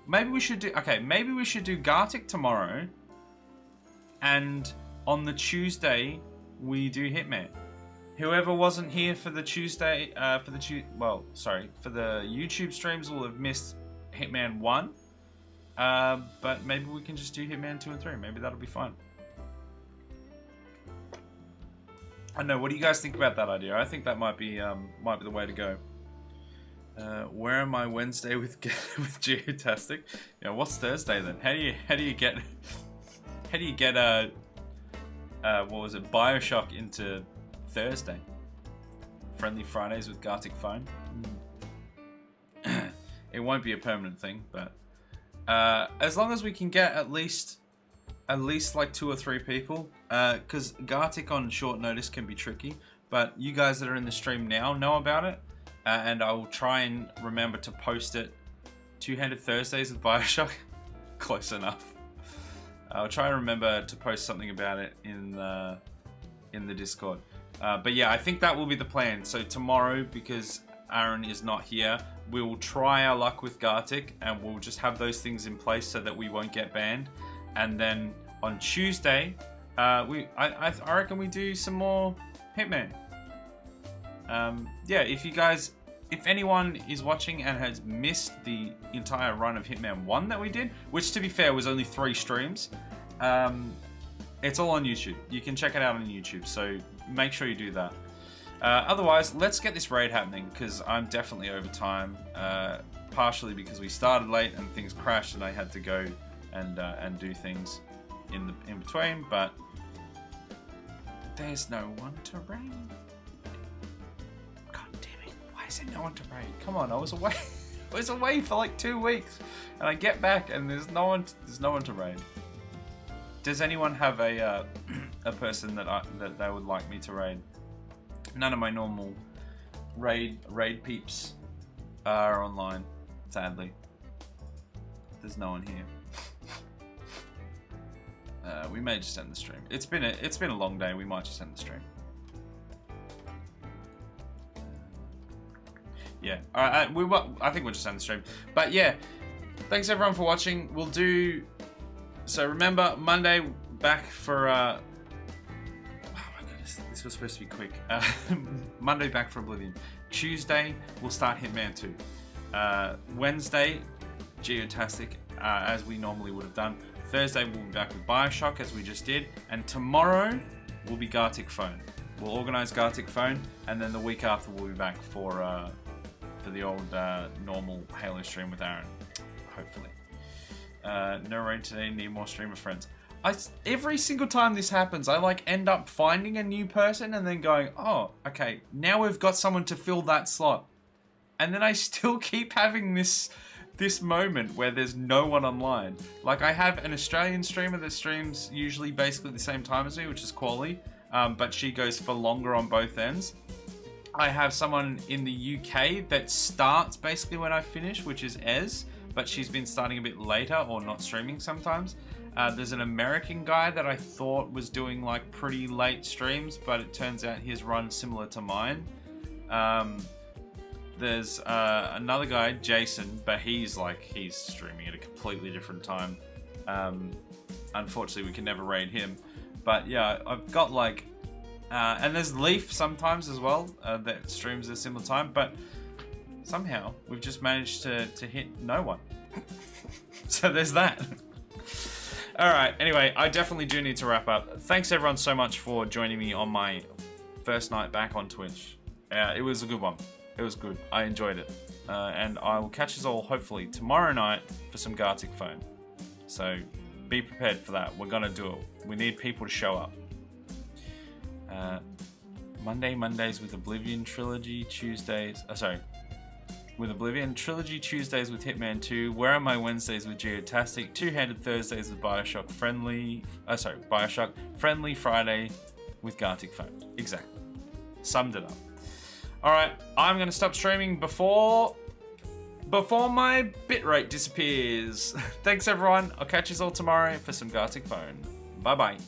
Maybe we should do Gartic tomorrow. And on the Tuesday, we do Hitman. Whoever wasn't here for the Tuesday, for the YouTube streams will have missed Hitman 1. But maybe we can just do Hitman 2 and 3. Maybe that'll be fun. I don't know. What do you guys think about that idea? I think that might be the way to go. Where am I Wednesday with Geotastic? Yeah, what's Thursday then? How do you get what was it, Bioshock into Thursday? Friendly Fridays with Gartic Phone. It won't be a permanent thing, but as long as we can get at least like 2 or 3 people, because Gartic on short notice can be tricky. But you guys that are in the stream now know about it, and I will try and remember to post it. Two-handed Thursdays with Bioshock. Close enough. I'll try and remember to post something about it in the Discord. But yeah, I think that will be the plan. So tomorrow, because Aaron is not here, we will try our luck with Gartic, and we'll just have those things in place so that we won't get banned. And then on Tuesday, I reckon we do some more Hitman. Yeah, if anyone is watching and has missed the entire run of Hitman 1 that we did, which to be fair was only 3 streams, it's all on YouTube. You can check it out on YouTube, so make sure you do that. Otherwise, let's get this raid happening, because I'm definitely over time, partially because we started late and things crashed and I had to go and do things in between, but there's no one to raid. God damn it! Why is there no one to raid? Come on, I was away. I was away for like 2 weeks, and I get back and there's no one to raid. Does anyone have a person that they would like me to raid? None of my normal raid peeps are online, sadly. There's no one here. We may just end the stream. It's been a long day. We might just end the stream. Yeah. All right. I think we'll just end the stream. But yeah, thanks everyone for watching. We'll do. So remember, Monday back for. Oh my goodness. This was supposed to be quick. Monday, back for Oblivion. Tuesday, we'll start Hitman 2. Wednesday, Geotastic, as we normally would have done. Thursday, we'll be back with Bioshock, as we just did. And tomorrow, will be Gartic Phone. We'll organise Gartic Phone, and then the week after, we'll be back for the old normal Halo stream with Aaron, hopefully. No raid today, need more streamer friends. Every single time this happens, I like end up finding a new person and then going, oh, okay, now we've got someone to fill that slot. And then I still keep having this moment where there's no one online. Like, I have an Australian streamer that streams usually basically the same time as me, which is Quali, but she goes for longer on both ends. I have someone in the UK that starts basically when I finish, which is Ez, but she's been starting a bit later or not streaming sometimes. There's an American guy that I thought was doing like pretty late streams, but it turns out his run's similar to mine. There's another guy, Jason, but he's streaming at a completely different time. Unfortunately, we can never raid him. But yeah, I've got like, and there's Leaf sometimes as well that streams at a similar time. But somehow we've just managed to hit no one. So there's that. All right. Anyway, I definitely do need to wrap up. Thanks everyone so much for joining me on my first night back on Twitch. It was a good one. It was good. I enjoyed it. And I will catch us all hopefully tomorrow night for some Gartic Phone. So be prepared for that. We're going to do it. We need people to show up. Mondays with Oblivion Trilogy, Tuesdays... with Oblivion, Trilogy Tuesdays with Hitman 2, Where Are My Wednesdays with Geotastic, Two-Handed Thursdays with Bioshock, Bioshock, Friendly Friday with Gartic Phone. Exactly. Summed it up. Alright, I'm going to stop streaming before my bitrate disappears. Thanks everyone, I'll catch you all tomorrow for some Gartic Phone. Bye-bye.